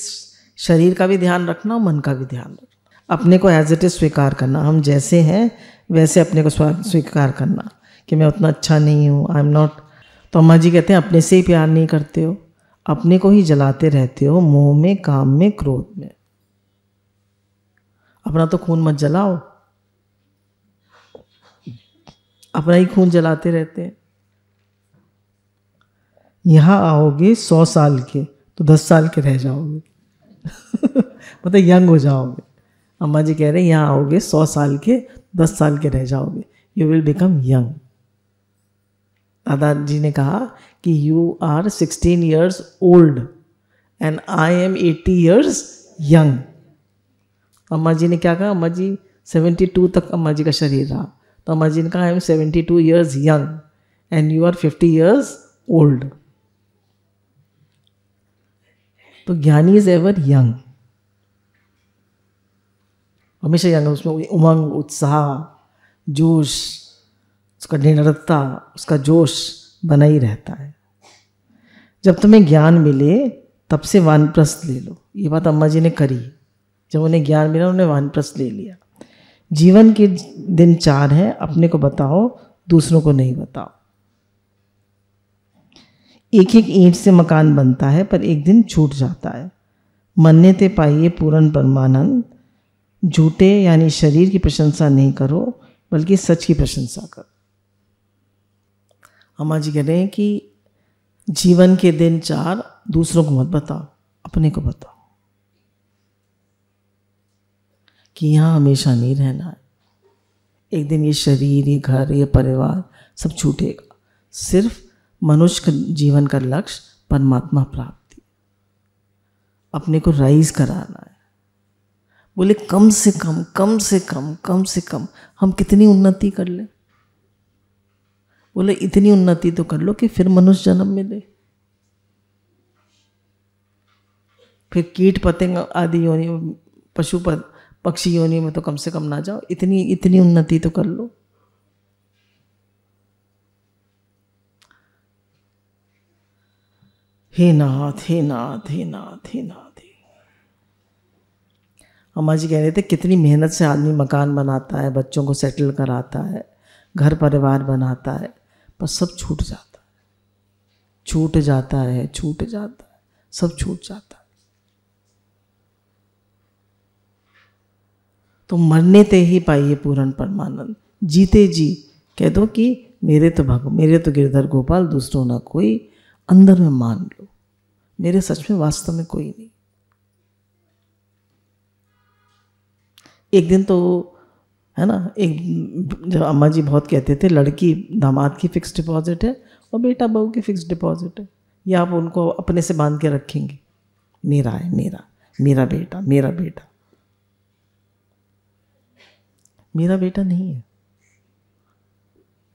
शरीर का भी ध्यान रखना, मन का भी ध्यान रखना। अपने को एज इट इज स्वीकार करना, हम जैसे हैं वैसे अपने को स्वीकार करना कि मैं उतना अच्छा नहीं हूँ, आई एम नॉट। तो अम्मा जी कहते हैं अपने से ही प्यार नहीं करते हो, अपने को ही जलाते रहते हो, मोह में, काम में, क्रोध में। अपना तो खून मत जलाओ, अपना ही खून जलाते रहते हैं। यहाँ आओगे 100 साल के तो 10 साल के रह जाओगे मतलब यंग हो जाओगे। अम्मा जी कह रहे हैं यहाँ आओगे 100 साल के 10 साल के रह जाओगे, यू विल बिकम यंग। दादाजी ने कहा कि you are 16 years old and I am 80 years young. अम्मा जी ने क्या कहा? अम्मा जी 72 तक अम्मा जी का शरीर रहा, तो अम्मा जी ने कहा I am 72 years young and you are 50 years old. तो ज्ञानी इज एवर यंग, हमेशा यंग। उसमें उमंग, उत्साह, जोश, उसका निडरता, उसका जोश बना ही रहता है। जब तुम्हें ज्ञान मिले तब से वानप्रस्थ ले लो। ये बात अम्मा जी ने करी। जब उन्हें ज्ञान मिला उन्होंने वानप्रस्थ ले लिया। जीवन के दिन 4 हैं, अपने को बताओ, दूसरों को नहीं बताओ। एक एक ईंट से मकान बनता है पर एक दिन छूट जाता है। मन्यते पाइए पूर्ण परमानंद। झूठे यानी शरीर की प्रशंसा नहीं करो बल्कि सच की प्रशंसा करो। अम्मा जी कह रहे हैं कि जीवन के दिन 4 दूसरों को मत बताओ, अपने को बताओ कि यहाँ हमेशा नहीं रहना है। एक दिन ये शरीर, ये घर, ये परिवार सब छूटेगा। सिर्फ मनुष्य का जीवन का लक्ष्य परमात्मा प्राप्ति, अपने को राइज कराना है। बोले कम से कम, कम से कम, कम से कम हम कितनी उन्नति कर ले? बोले इतनी उन्नति तो कर लो कि फिर मनुष्य जन्म मिले, फिर कीट पतंग आदि योनि, पशु पक्षी योनि में तो कम से कम ना जाओ। इतनी उन्नति तो कर लो। हे नाथ हे नाथ हे नाथ हे नाथ। अम्मा जी कह रहे थे कितनी मेहनत से आदमी मकान बनाता है, बच्चों को सेटल कराता है, घर परिवार बनाता है, पर सब छूट जाता है, छूट जाता है, छूट जाता है, सब छूट जाता है। तो मरने ते ही पाइए पूर्ण परमानंद। जीते जी कह दो कि मेरे तो गिरधर गोपाल, दूसरों ना कोई, अंदर में मान लो मेरे सच में वास्तव में कोई नहीं। एक दिन तो है ना, एक जब अम्मा जी बहुत कहते थे लड़की दामाद की फिक्स डिपॉजिट है और बेटा बहू की फिक्स डिपॉजिट है, या आप उनको अपने से बांध के रखेंगे, मेरा है, मेरा मेरा बेटा, मेरा बेटा। मेरा बेटा नहीं है,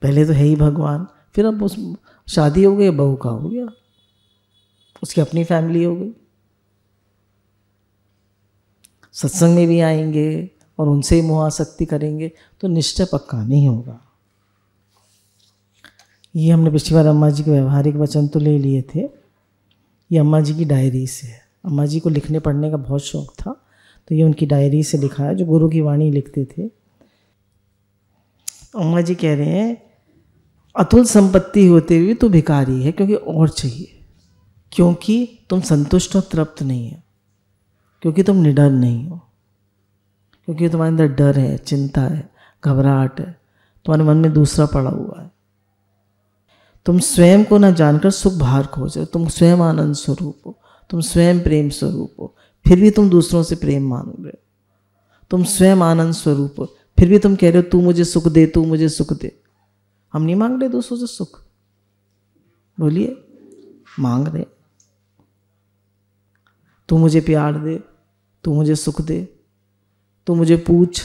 पहले तो है ही भगवान, फिर अब उस शादी हो गई, बहू का हो गया, उसकी अपनी फैमिली हो गई, सत्संग में भी आएंगे और उनसे ही मोहासक्ति करेंगे तो निश्चय पक्का नहीं होगा। ये हमने पिछली बार अम्मा जी के व्यवहारिक वचन तो ले लिए थे, ये अम्मा जी की डायरी से है। अम्मा जी को लिखने पढ़ने का बहुत शौक था, तो ये उनकी डायरी से लिखा है जो गुरु की वाणी लिखते थे। अम्मा जी कह रहे हैं अतुल संपत्ति होते हुए तो भिखारी है, क्योंकि और चाहिए, क्योंकि तुम संतुष्ट और तृप्त नहीं है, क्योंकि तुम निडर नहीं हो, क्योंकि तुम्हारे अंदर डर है, चिंता है, घबराहट है, तुम्हारे मन में दूसरा पड़ा हुआ है। तुम स्वयं को न जानकर सुख बाहर खोज रहे हो, तुम स्वयं आनंद स्वरूप हो, तुम स्वयं प्रेम स्वरूप हो, फिर भी तुम दूसरों से प्रेम मांग रहे हो। तुम स्वयं आनंद स्वरूप हो, फिर भी तुम कह रहे हो तू मुझे सुख दे, तू मुझे सुख दे। हम नहीं मांग रहे दूसरों से सुख, बोलिए, मांग रहे। तू मुझे प्यार दे, तू मुझे सुख दे, तू मुझे पूछ।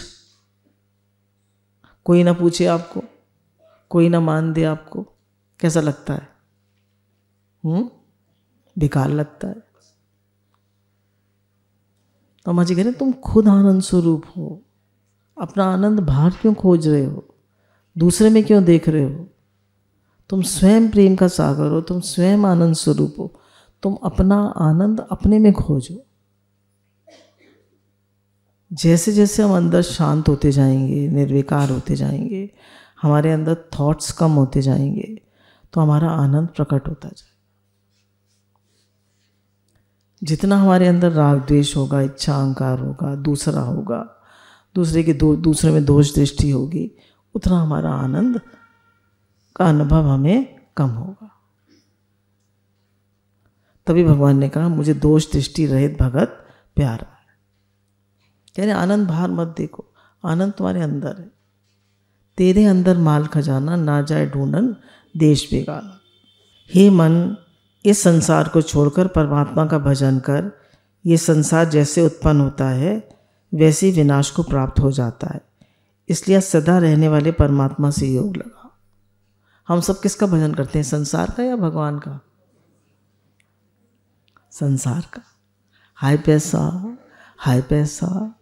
कोई ना पूछे आपको, कोई ना मान दे आपको, कैसा लगता है? बेकार लगता है। तो अम्मा जी कह रहे तुम खुद आनंद स्वरूप हो, अपना आनंद बाहर क्यों खोज रहे हो, दूसरे में क्यों देख रहे हो? तुम स्वयं प्रेम का सागर हो, तुम स्वयं आनंद स्वरूप हो, तुम अपना आनंद अपने में खोजो। जैसे जैसे हम अंदर शांत होते जाएंगे, निर्विकार होते जाएंगे, हमारे अंदर थॉट्स कम होते जाएंगे, तो हमारा आनंद प्रकट होता जाए। जितना हमारे अंदर राग द्वेष होगा, इच्छा अहंकार होगा, दूसरा होगा, दूसरे में दोष दृष्टि होगी, उतना हमारा आनंद का अनुभव हमें कम होगा। तभी भगवान ने कहा मुझे दोष दृष्टि रहित भगत प्यारा है। कह रहे आनंद बाहर मत देखो, आनंद तुम्हारे अंदर है। तेरे अंदर माल खजाना, ना जाए ढूंढन देश बेगाना। हे मन, इस संसार को छोड़कर परमात्मा का भजन कर। ये संसार जैसे उत्पन्न होता है वैसे ही विनाश को प्राप्त हो जाता है, इसलिए सदा रहने वाले परमात्मा से योग लगा। हम सब किसका भजन करते हैं, संसार का या भगवान का? संसार का। हाय पैसा, हाय पैसा,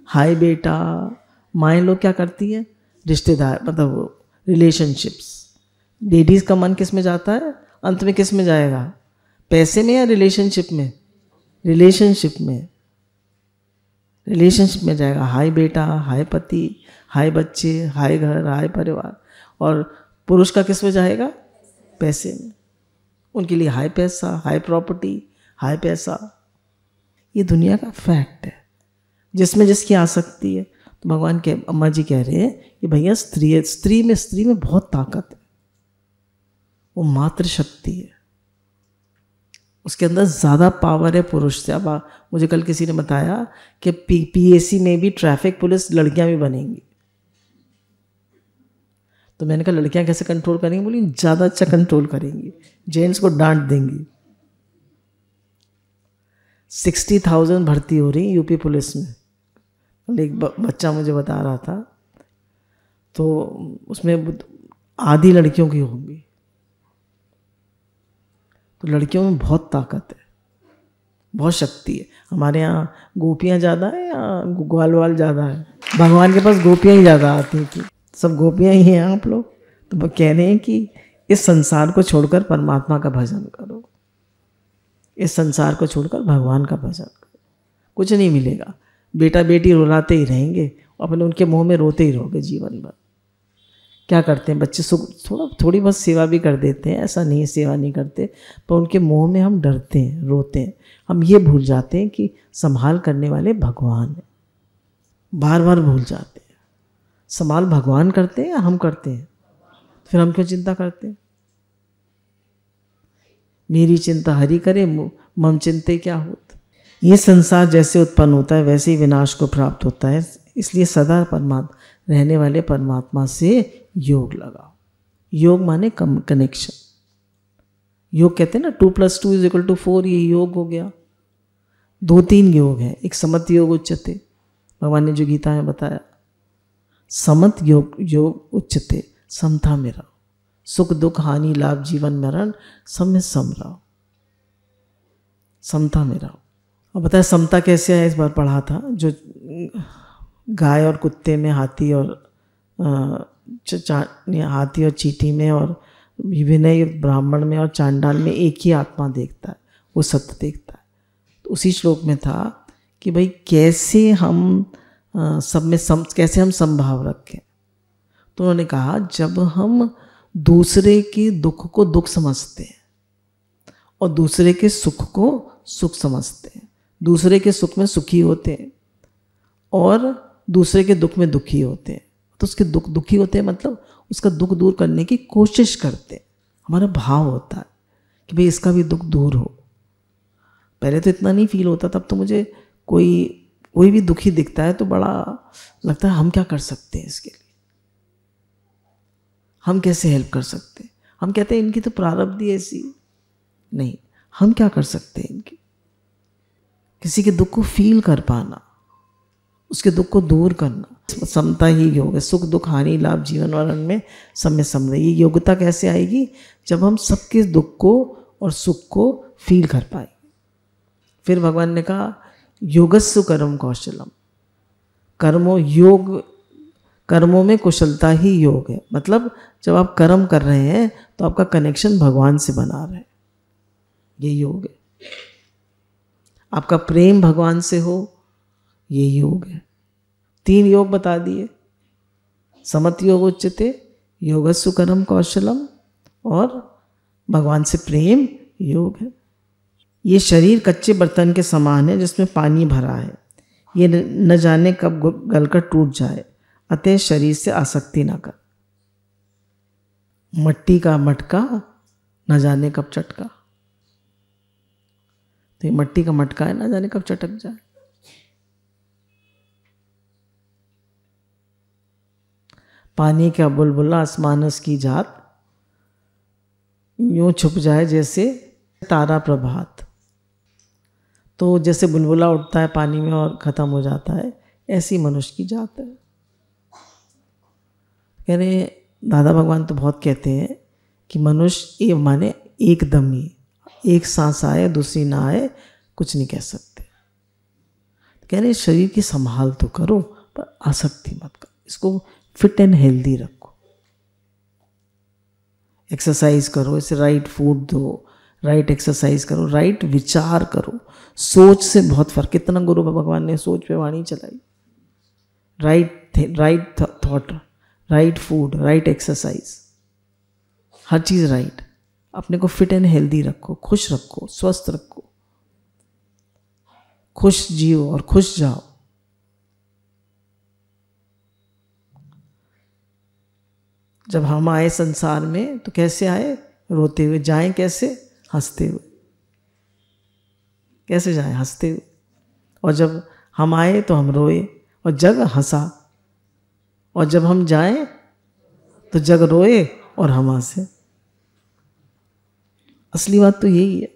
हाय बेटा। माएँ लोग क्या करती है, रिश्तेदार मतलब रिलेशनशिप्स। लेडीज का मन किस में जाता है, अंत में किस में जाएगा, पैसे में या रिलेशनशिप में? रिलेशनशिप में, रिलेशनशिप में जाएगा। हाय बेटा, हाय पति, हाय बच्चे, हाय घर, हाय परिवार। और पुरुष का किस में जाएगा, पैसे में। उनके लिए हाय पैसा, हाय प्रॉपर्टी, हाय पैसा। ये दुनिया का फैक्ट है, जिसमें जिसकी आसक्ति है। तो भगवान के अम्मा जी कह रहे हैं कि भैया स्त्री में बहुत ताकत है, वो मातृ शक्ति है, उसके अंदर ज़्यादा पावर है पुरुष से। अब मुझे कल किसी ने बताया कि पीएसी में भी ट्रैफिक पुलिस लड़कियां भी बनेंगी। तो मैंने कहा लड़कियां कैसे कंट्रोल करेंगी? बोली ज़्यादा अच्छा कंट्रोल करेंगी, जेंट्स को डांट देंगी। 60,000 भर्ती हो रही यूपी पुलिस में। एक बच्चा मुझे बता रहा था, तो उसमें आधी लड़कियों की होंगी। तो लड़कियों में बहुत ताकत है, बहुत शक्ति है। हमारे यहाँ गोपियाँ ज़्यादा है या ग्वाल वाल ज़्यादा है? भगवान के पास गोपियाँ ही ज़्यादा आती थी, सब गोपियाँ ही हैं आप लोग। तो वो कह रहे हैं कि इस संसार को छोड़कर परमात्मा का भजन करो। इस संसार को छोड़कर भगवान का भजन करो, कुछ नहीं मिलेगा। बेटा बेटी रुलाते ही रहेंगे, अपने उनके मुंह में रोते ही रहोगे जीवन भर। क्या करते हैं बच्चे, थोड़ी बहुत सेवा भी कर देते हैं, ऐसा नहीं है सेवा नहीं करते, पर उनके मुंह में हम डरते हैं, रोते हैं। हम ये भूल जाते हैं कि संभाल करने वाले भगवान हैं, बार बार भूल जाते हैं। संभाल भगवान करते हैं या हम करते हैं? फिर हम क्यों चिंता करते हैं? मेरी चिंता हरि करे, मम चिंते क्या होता। ये संसार जैसे उत्पन्न होता है वैसे ही विनाश को प्राप्त होता है, इसलिए सदा रहने वाले परमात्मा से योग लगाओ। योग माने कनेक्शन। योग कहते हैं ना 2+2=4, ये योग हो गया। 2-3 योग है, एक समत योग उच्चते, भगवान ने जो गीता में बताया, समत योग उच्चते, समता में रहो, सुख दुख हानि लाभ जीवन मरण सब में सम रहो, समता में रहो। और बताया समता कैसे है, इस बार पढ़ा था, जो गाय और कुत्ते में, हाथी और चींटी में, और विनय ब्राह्मण में और चांडाल में एक ही आत्मा देखता है, वो सत्य देखता है। तो उसी श्लोक में था कि भाई कैसे हम सब में कैसे हम समभाव रखें। तो उन्होंने कहा जब हम दूसरे के दुख को दुख समझते हैं और दूसरे के सुख को सुख समझते हैं, दूसरे के सुख में सुखी होते हैं और दूसरे के दुख में दुखी होते हैं, तो उसके दुखी होते हैं मतलब उसका दुख दूर करने की कोशिश करते हैं। हमारा भाव होता है कि भाई इसका भी दुख दूर हो। पहले तो इतना नहीं फील होता, तब तो मुझे कोई भी दुखी दिखता है तो बड़ा लगता है हम क्या कर सकते हैं इसके लिए, हम कैसे हेल्प कर सकते हैं। हम कहते हैं इनकी तो प्रारब्ध ऐसी, नहीं, हम क्या कर सकते हैं इनकी। किसी के दुख को फील कर पाना, उसके दुख को दूर करना, समता ही योग है। सुख दुख हानि लाभ जीवन मरण में सब में सम रही। योग्यता कैसे आएगी? जब हम सबके दुख को और सुख को फील कर पाए। फिर भगवान ने कहा योगस्सु कर्म कौशलम, कर्मों में कुशलता ही योग है। मतलब जब आप कर्म कर रहे हैं तो आपका कनेक्शन भगवान से बना रहे हैं, ये योग है। आपका प्रेम भगवान से हो, ये योग है। 3 योग बता दिए, समत योग उच्चते, योगस्सु कर्म कौशलम और भगवान से प्रेम योग है। ये शरीर कच्चे बर्तन के समान है जिसमें पानी भरा है, ये न जाने कब गलकर टूट जाए, अतः शरीर से आसक्ति ना कर। मट्टी का मटका न जाने कब चटका, तो ये मट्टी का मटका है, न जाने कब चटक जाए। पानी का बुलबुला आसमानस की जात, यूं छुप जाए जैसे तारा प्रभात। तो जैसे बुलबुला उठता है पानी में और ख़त्म हो जाता है, ऐसी मनुष्य की जात है। कह रहे दादा भगवान तो बहुत कहते हैं कि मनुष्य ये माने एकदम ही, एक सांस आए दूसरी ना आए, कुछ नहीं कह सकते। कह रहे शरीर की संभाल तो करो पर आसक्ति मत करो, इसको फिट एंड हेल्दी रखो। एक्सरसाइज करो, इसे राइट फूड दो, राइट एक्सरसाइज करो, राइट विचार करो। सोच से बहुत फर्क, कितना गुरु भगवान ने सोच पे वाणी चलाई। Right thought, right food, right exercise, हर चीज़ राइट। अपने को फिट एंड हेल्दी रखो, खुश रखो, स्वस्थ रखो, खुश जियो और खुश जाओ। जब हम आए संसार में तो कैसे आए? रोते हुए। जाएं कैसे? हंसते हुए। कैसे जाएं? हंसते हुए। और जब हम आए तो हम रोए और जग हंसा, और जब हम जाएं तो जग रोए और हम हंसे। असली बात तो यही है।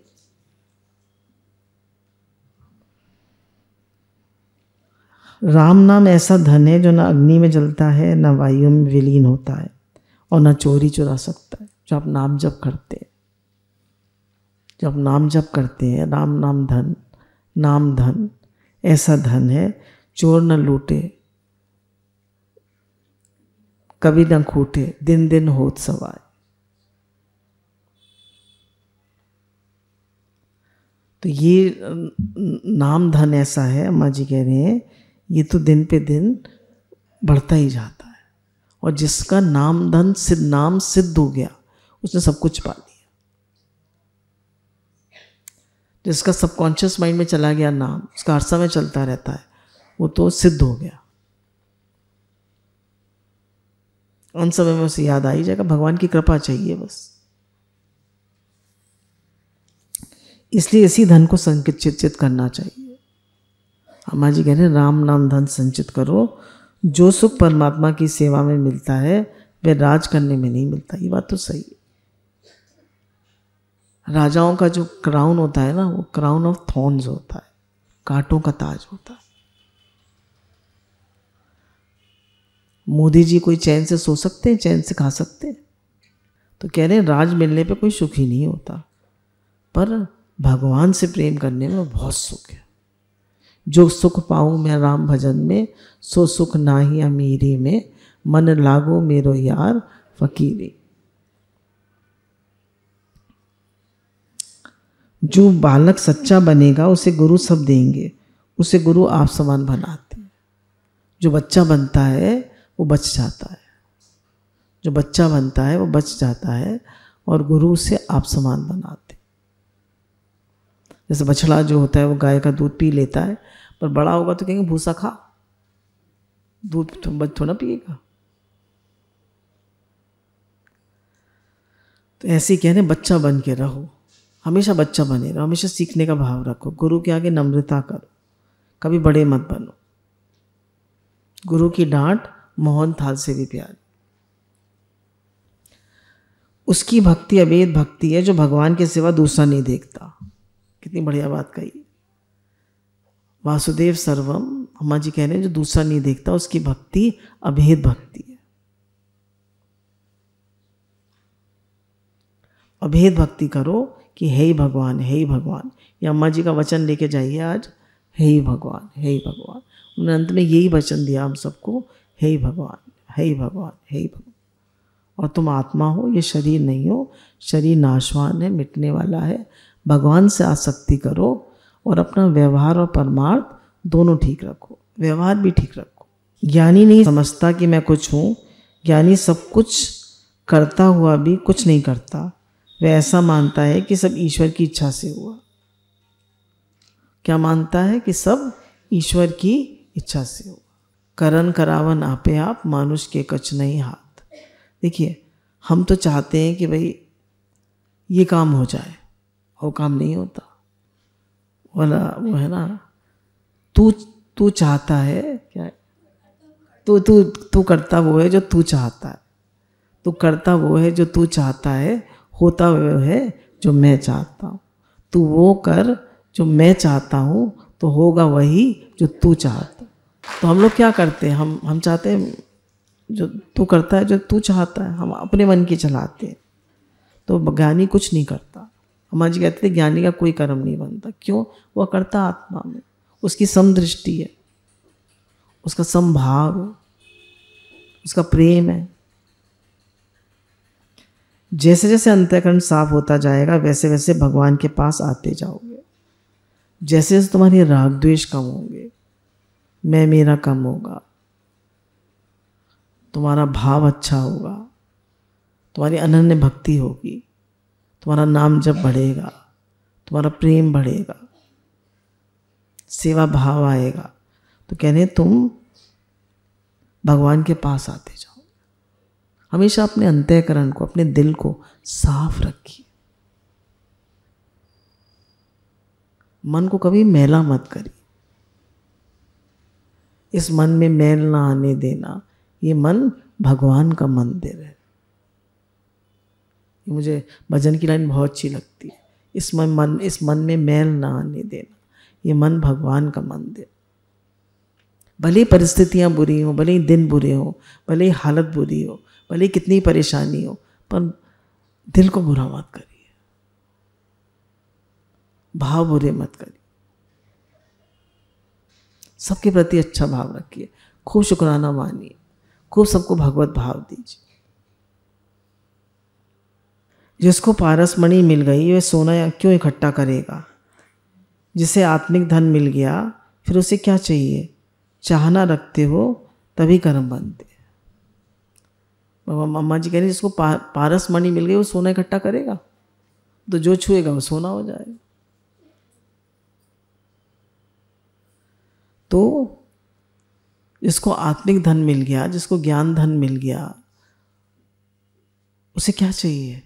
राम नाम ऐसा धन है जो न अग्नि में जलता है, न वायु में विलीन होता है, और न चोरी चुरा सकता है। जो आप नाम जप करते हैं, जब नाम जप करते हैं, राम नाम धन, नाम धन ऐसा धन है चोर न लूटे, कभी न खूटे, दिन दिन होत सवाय। तो ये नाम धन ऐसा है, अम्मा जी कह रहे हैं, ये तो दिन पे दिन बढ़ता ही जाता है। और जिसका नाम धन नाम सिद्ध हो गया, उसने सब कुछ पा लिया। जिसका सबकॉन्शियस माइंड में चला गया नाम, उसका हर समय चलता रहता है, वो तो सिद्ध हो गया। उन समय में उसे याद आ ही जाएगा। भगवान की कृपा चाहिए बस। इसलिए इसी धन को संचित करना चाहिए। अम्मा जी कह रहे हैं राम नाम धन संचित करो। जो सुख परमात्मा की सेवा में मिलता है वह राज करने में नहीं मिलता। ये बात तो सही है। राजाओं का जो क्राउन होता है ना, वो क्राउन ऑफ थॉर्न्स होता है, कांटों का ताज होता है। मोदी जी कोई चैन से सो सकते हैं, चैन से खा सकते हैं? तो कह रहे हैं राज मिलने पे कोई सुख ही नहीं होता, पर भगवान से प्रेम करने में बहुत सुख है। जो सुख पाऊं मैं राम भजन में, सो सुख नाही अमीरी में, मन लागो मेरो यार फकीरी। जो बालक सच्चा बनेगा उसे गुरु सब देंगे, उसे गुरु आप समान बनाते हैं। जो बच्चा बनता है वो बच जाता है, जो बच्चा बनता है वो बच जाता है, और गुरु उसे आप समान बनाते। जैसे बछड़ा जो होता है वो गाय का दूध पी लेता है, पर बड़ा होगा तो कहेंगे भूसा खा, दूध थोड़ा पिएगा। तो ऐसे ही कहने बच्चा बन के रहो, हमेशा बच्चा बने रहो, हमेशा सीखने का भाव रखो, गुरु के आगे नम्रता करो, कभी बड़े मत बनो। गुरु की डांट मोहन थाल से भी प्यारी। उसकी भक्ति अभेद भक्ति है जो भगवान के सिवा दूसरा नहीं देखता। कितनी बढ़िया बात कही। वासुदेव सर्वम, अम्मा जी कह रहे हैं जो दूसरा नहीं देखता उसकी भक्ति अभेद भक्ति है। अभेद भक्ति करो कि हे ही भगवान, हे ही भगवान। ये अम्मा जी का वचन लेके जाइए आज, हे ही भगवान, हे ही भगवान। उन्होंने अंत में यही वचन दिया हम सबको, हे ही भगवान, हे ही भगवान, हे ही भगवान। और तुम आत्मा हो, ये शरीर नहीं हो, शरीर नाशवान है, मिटने वाला है। भगवान से आसक्ति करो और अपना व्यवहार और परमार्थ दोनों ठीक रखो, व्यवहार भी ठीक रखो। ज्ञानी नहीं समझता कि मैं कुछ हूँ, ज्ञानी सब कुछ करता हुआ भी कुछ नहीं करता। वह ऐसा मानता है कि सब ईश्वर की इच्छा से हुआ। क्या मानता है? कि सब ईश्वर की इच्छा से हुआ। करन करावन आपे आप, मानुष के कछ नहीं हाथ। देखिए, हम तो चाहते हैं कि भाई ये काम हो जाए, वो काम नहीं होता। वाला वो है ना, तू चाहता है क्या है? तू करता वो है जो तू चाहता है, तू करता वो है जो तू चाहता है, होता वो है जो मैं चाहता हूँ। तू वो कर जो मैं चाहता हूँ, तो होगा वही जो तू चाहता। तो हम लोग क्या करते हैं? हम चाहते हैं जो तू करता है, जो तू चाहता है, हम अपने मन की चलाते हैं। तो ज्ञानी कुछ नहीं करता। हमारे जी कहते थे ज्ञानी का कोई कर्म नहीं बनता। क्यों? वह करता आत्मा में, उसकी समदृष्टि है, उसका समभाव है, उसका प्रेम है। जैसे जैसे अंतःकरण साफ होता जाएगा वैसे वैसे भगवान के पास आते जाओगे। जैसे जैसे तुम्हारे राग द्वेष कम होंगे, मैं मेरा कम होगा, तुम्हारा भाव अच्छा होगा, तुम्हारी अनन्य भक्ति होगी, तुम्हारा नाम जब बढ़ेगा, तुम्हारा प्रेम बढ़ेगा, सेवा भाव आएगा, तो कहने तुम भगवान के पास आते जाओ। हमेशा अपने अंतःकरण को, अपने दिल को साफ रखिए। मन को कभी मैला मत करिए। इस मन में मैल ना आने देना। ये मन भगवान का मंदिर है। मुझे भजन की लाइन बहुत अच्छी लगती है। इस मन में मैल ना आने देना। ये मन भगवान का मंदिर। भले परिस्थितियां बुरी हो, भले ही दिन बुरे हो, भले ही हालत बुरी हो, भले ही कितनी परेशानी हो, पर दिल को बुरा मत करिए, भाव बुरे मत करिए। सबके प्रति अच्छा भाव रखिए, खूब शुक्राना मानिए, खूब सबको भगवत भाव दीजिए। जिसको पारस मणि मिल गई वह सोना क्यों इकट्ठा करेगा? जिसे आत्मिक धन मिल गया फिर उसे क्या चाहिए? चाहना रखते हो तभी कर्म बनते हैं। अम्मा जी कह रही जिसको पारस मणि मिल गई वो सोना इकट्ठा करेगा, तो जो छुएगा वो सोना हो जाएगा। तो जिसको आत्मिक धन मिल गया, जिसको ज्ञान धन मिल गया, उसे क्या चाहिए?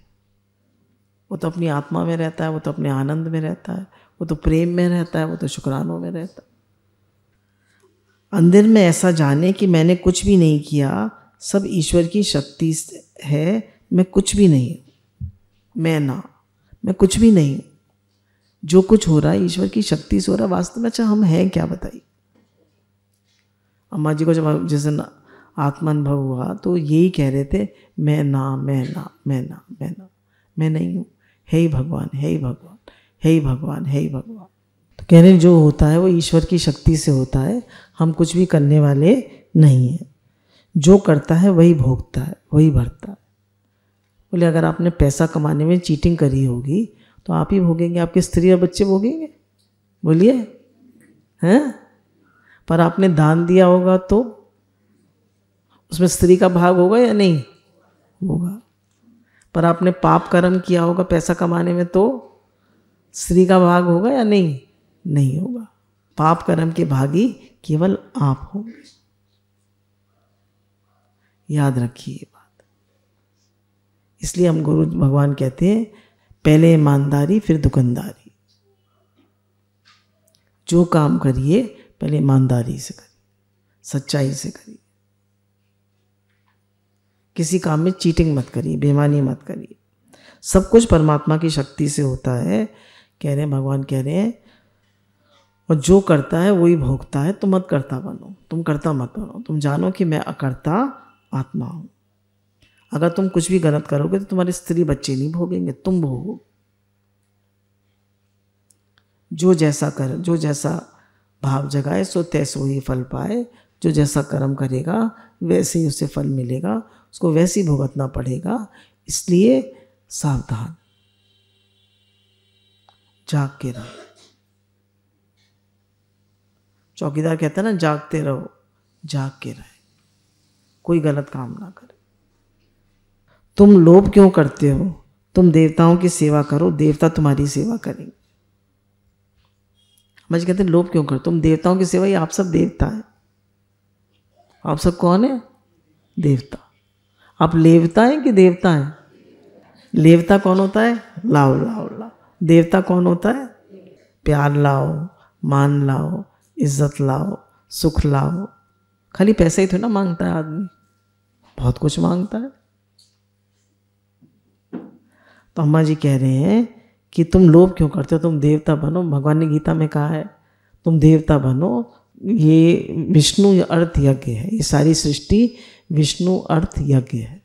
वो तो अपनी आत्मा में रहता है, वो तो अपने आनंद में रहता है, वो तो प्रेम में रहता है, वो तो शुक्रानों में रहता है। अंदर में ऐसा जाने कि मैंने कुछ भी नहीं किया, सब ईश्वर की शक्ति है, मैं कुछ भी नहीं हूँ, मैं कुछ भी नहीं हूँ। जो कुछ हो रहा है ईश्वर की शक्ति से हो रहा है। वास्तव में अच्छा हम हैं क्या बताइए? अम्मा जी को जब जिस दिन आत्मानुभव हुआ तो यही कह रहे थे, मैं नहीं हूँ, हे ही भगवान, हे ही भगवान, हे ही भगवान, हे ही भगवान। तो कह रहे जो होता है वो ईश्वर की शक्ति से होता है, हम कुछ भी करने वाले नहीं हैं। जो करता है वही भोगता है, वही भरता है। बोले अगर आपने पैसा कमाने में चीटिंग करी होगी तो आप ही भोगेंगे, आपके स्त्री और बच्चे भोगेंगे? बोलिए, हैं? पर आपने दान दिया होगा तो उसमें स्त्री का भाग होगा या नहीं होगा? पर आपने पाप कर्म किया होगा पैसा कमाने में तो स्त्री का भाग होगा या नहीं होगा। पाप कर्म के भागी केवल आप होंगे। याद रखिए ये बात। इसलिए हम गुरु भगवान कहते हैं पहले ईमानदारी फिर दुकानदारी। जो काम करिए पहले ईमानदारी से करिए, सच्चाई से करिए। किसी काम में चीटिंग मत करिए, बेईमानी मत करिए। सब कुछ परमात्मा की शक्ति से होता है, कह रहे हैं भगवान कह रहे हैं। और जो करता है वही भोगता है। तुम मत करता बनो, तुम करता मत बनो। तुम जानो कि मैं अकर्ता आत्मा हूँ। अगर तुम कुछ भी गलत करोगे तो तुम्हारे स्त्री बच्चे नहीं भोगेंगे, तुम भोगो। जो जैसा भाव जगाए सो तैसो ही फल पाए। जो जैसा कर्म करेगा वैसे ही उसे फल मिलेगा, उसको वैसे ही भुगतना पड़ेगा। इसलिए सावधान, जाग के रहो। चौकीदार कहता है ना, जागते रहो, जाग के रहे, कोई गलत काम ना करे। तुम लोभ क्यों करते हो? तुम देवताओं की सेवा करो, देवता तुम्हारी सेवा करेंगे। मुझे कहते हैं लोभ क्यों करो? तुम देवताओं की सेवा, ये आप सब देवता है। आप सब कौन है? देवता। आप लेवता हैं कि देवता हैं? लेवता कौन होता है? लाओ लाओ लाओ। देवता कौन होता है? प्यार लाओ, मान लाओ, इज्जत लाओ, सुख लाओ। खाली पैसा ही तो ना मांगता है आदमी, बहुत कुछ मांगता है। तो अम्मा जी कह रहे हैं कि तुम लोभ क्यों करते हो? तुम देवता बनो। भगवान ने गीता में कहा है तुम देवता बनो। ये विष्णु अर्थ यज्ञ है, ये सारी सृष्टि विष्णु अर्थ यज्ञ है।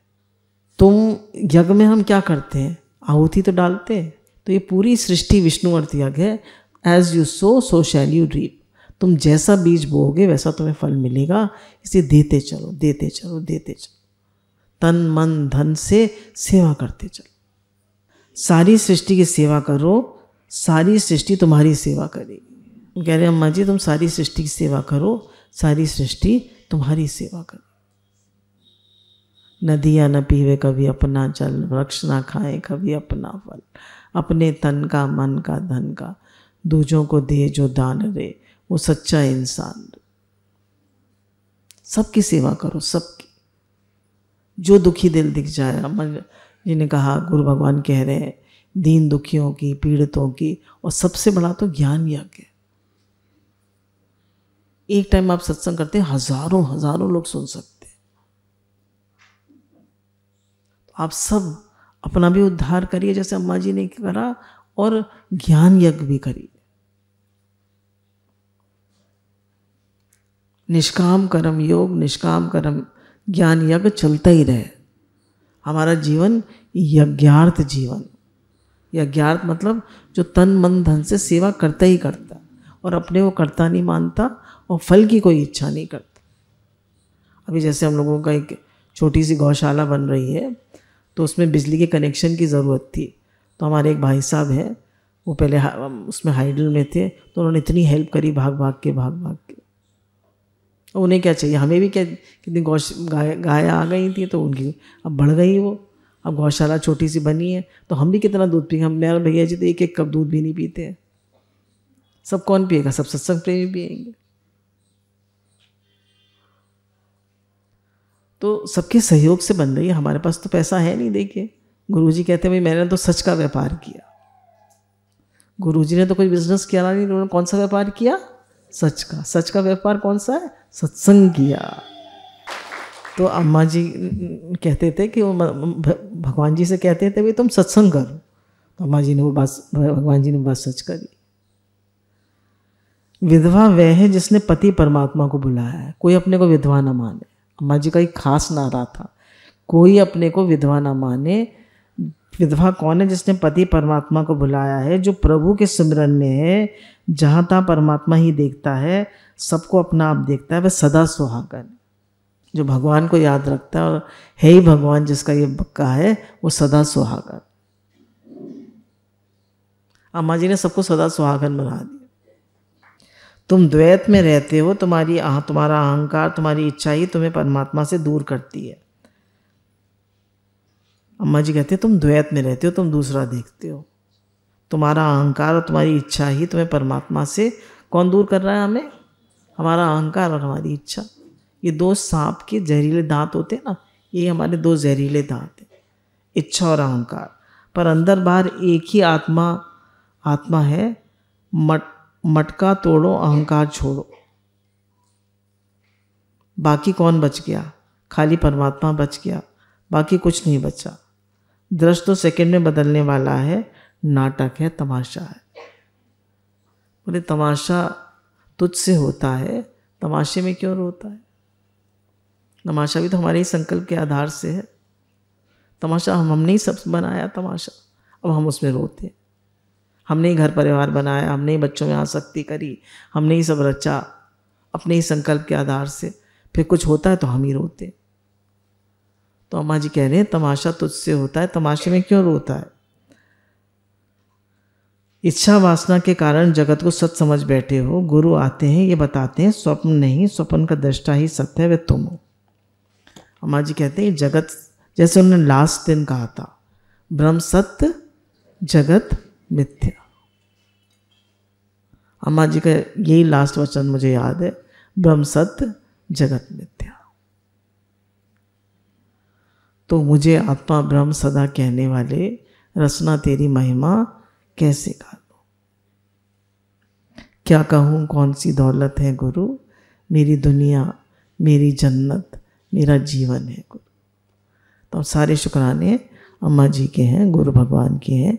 तुम यज्ञ में हम क्या करते हैं? आहुति तो डालते हैं। तो ये पूरी सृष्टि विष्णु अर्थ यज्ञ है। As you sow so shall you reap. तुम जैसा बीज बोओगे वैसा तुम्हें फल मिलेगा। इसे देते चलो, देते चलो, देते चलो। तन मन धन से सेवा करते चलो। सारी सृष्टि की सेवा करो, सारी सृष्टि तुम्हारी सेवा करेगी। कह रहे अम्मा जी तुम सारी सृष्टि की सेवा करो, सारी सृष्टि तुम्हारी सेवा करे। नदियाँ न पीवे कभी अपना जल, वृक्ष ना खाए कभी अपना फल। अपने तन का, मन का, धन का दूजों को दे जो दान रे, वो सच्चा इंसान। सबकी सेवा करो, सबकी। जो दुखी दिल दिख जाए, अम्मा जी ने कहा, गुरु भगवान कह रहे हैं दीन दुखियों की, पीड़ितों की। और सबसे बड़ा तो ज्ञान यज्ञ है। एक टाइम आप सत्संग करते हैं, हजारों हजारों लोग सुन सकते हैं। तो आप सब अपना भी उद्धार करिए जैसे अम्मा जी ने करा, और ज्ञान यज्ञ भी करिए। निष्काम कर्म योग, निष्काम कर्म ज्ञान यज्ञ चलता ही रहे। हमारा जीवन यज्ञार्थ जीवन। यज्ञार्थ मतलब जो तन मन धन से सेवा करता ही करता, और अपने को करता नहीं मानता, और फल की कोई इच्छा नहीं करता। अभी जैसे हम लोगों का एक छोटी सी गौशाला बन रही है, तो उसमें बिजली के कनेक्शन की ज़रूरत थी। तो हमारे एक भाई साहब हैं, वो पहले उसमें हाइडल में थे तो उन्होंने इतनी हेल्प करी भाग भाग के। उन्हें क्या चाहिए, हमें भी क्या, कितनी गाय आ गई थी तो उनकी अब बढ़ गई वो, अब गौशाला छोटी सी बनी है तो हम भी कितना दूध पिएंगे। हम मेरा भैया जी तो 1-1 कप दूध भी नहीं पीते हैं। सब कौन पिएगा, सब सत्संग प्रेमी पिएंगे। तो सबके सहयोग से बन रही है। हमारे पास तो पैसा है नहीं। देखिए गुरुजी कहते हैं भाई मैंने तो सच का व्यापार किया। गुरुजी ने तो कोई बिजनेस किया नहीं, उन्होंने कौन सा व्यापार किया, सच का। सच का व्यापार कौन सा है, सत्संग किया। तो अम्मा जी कहते थे कि वो भगवान जी से कहते थे भाई तुम सत्संग करो, तो अम्मा जी ने वो बात, भगवान जी ने बात सच करी। विधवा वह है जिसने पति परमात्मा को बुलाया है, कोई अपने को विधवा ना माने। अम्मा जी का एक खास नारा था, कोई अपने को विधवा ना माने। विधवा कौन है, जिसने पति परमात्मा को बुलाया है, जो प्रभु के सिमरन में है, जहाँ तहाँ परमात्मा ही देखता है, सबको अपना आप देखता है, वह सदा सुहागन। जो भगवान को याद रखता है और है ही भगवान जिसका ये बक्का है, वो सदा सुहागन। अम्मा जी ने सबको सदा सुहागन बना दिया। तुम द्वैत में रहते हो, तुम्हारा अहंकार, तुम्हारी इच्छा ही तुम्हें परमात्मा से दूर करती है। अम्मा जी कहते हैं तुम द्वैत में रहते हो, तुम दूसरा देखते हो। तुम्हारा अहंकार और तुम्हारी इच्छा ही तुम्हें परमात्मा से कौन दूर कर रहा है, हमें, हमारा अहंकार और हमारी इच्छा। ये 2 सांप के जहरीले दांत होते हैं ना, ये हमारे 2 जहरीले दांत हैं, इच्छा और अहंकार। पर अंदर बाहर एक ही आत्मा है। मटका तोड़ो, अहंकार छोड़ो। बाकी कौन बच गया, खाली परमात्मा बच गया, बाकी कुछ नहीं बचा। दृश्य तो सेकंड में बदलने वाला है, नाटक है, तमाशा है। बोले तमाशा तुझसे होता है, तमाशे में क्यों रोता है। तमाशा भी तो हमारे ही संकल्प के आधार से है। तमाशा हमने ही सब बनाया तमाशा, अब हम उसमें रोते हैं। हमने ही घर परिवार बनाया, हमने ही बच्चों में आसक्ति करी, हमने ही सब रचा अपने ही संकल्प के आधार से। फिर कुछ होता है तो हम ही रोते। तो अम्मा जी कह रहे हैं तमाशा तुझसे होता है, तमाशे में क्यों रोता है। इच्छा वासना के कारण जगत को सच समझ बैठे हो। गुरु आते हैं, ये बताते हैं स्वप्न नहीं, स्वप्न का दृष्टा ही सत्य है, वे तुम हो। अम्मा जी कहते हैं जगत, जैसे उन्होंने लास्ट दिन कहा था, ब्रह्म सत्य जगत मिथ्या। अम्मा जी का यही लास्ट वचन मुझे याद है, ब्रह्म सत्य जगत मिथ्या। तो मुझे आत्मा ब्रह्म सदा कहने वाले, रसना तेरी महिमा कैसे गा दूं। क्या कहूँ कौन सी दौलत है गुरु, मेरी दुनिया मेरी जन्नत मेरा जीवन है गुरु। तो सारे शुक्राने अम्मा जी के हैं, गुरु भगवान के हैं।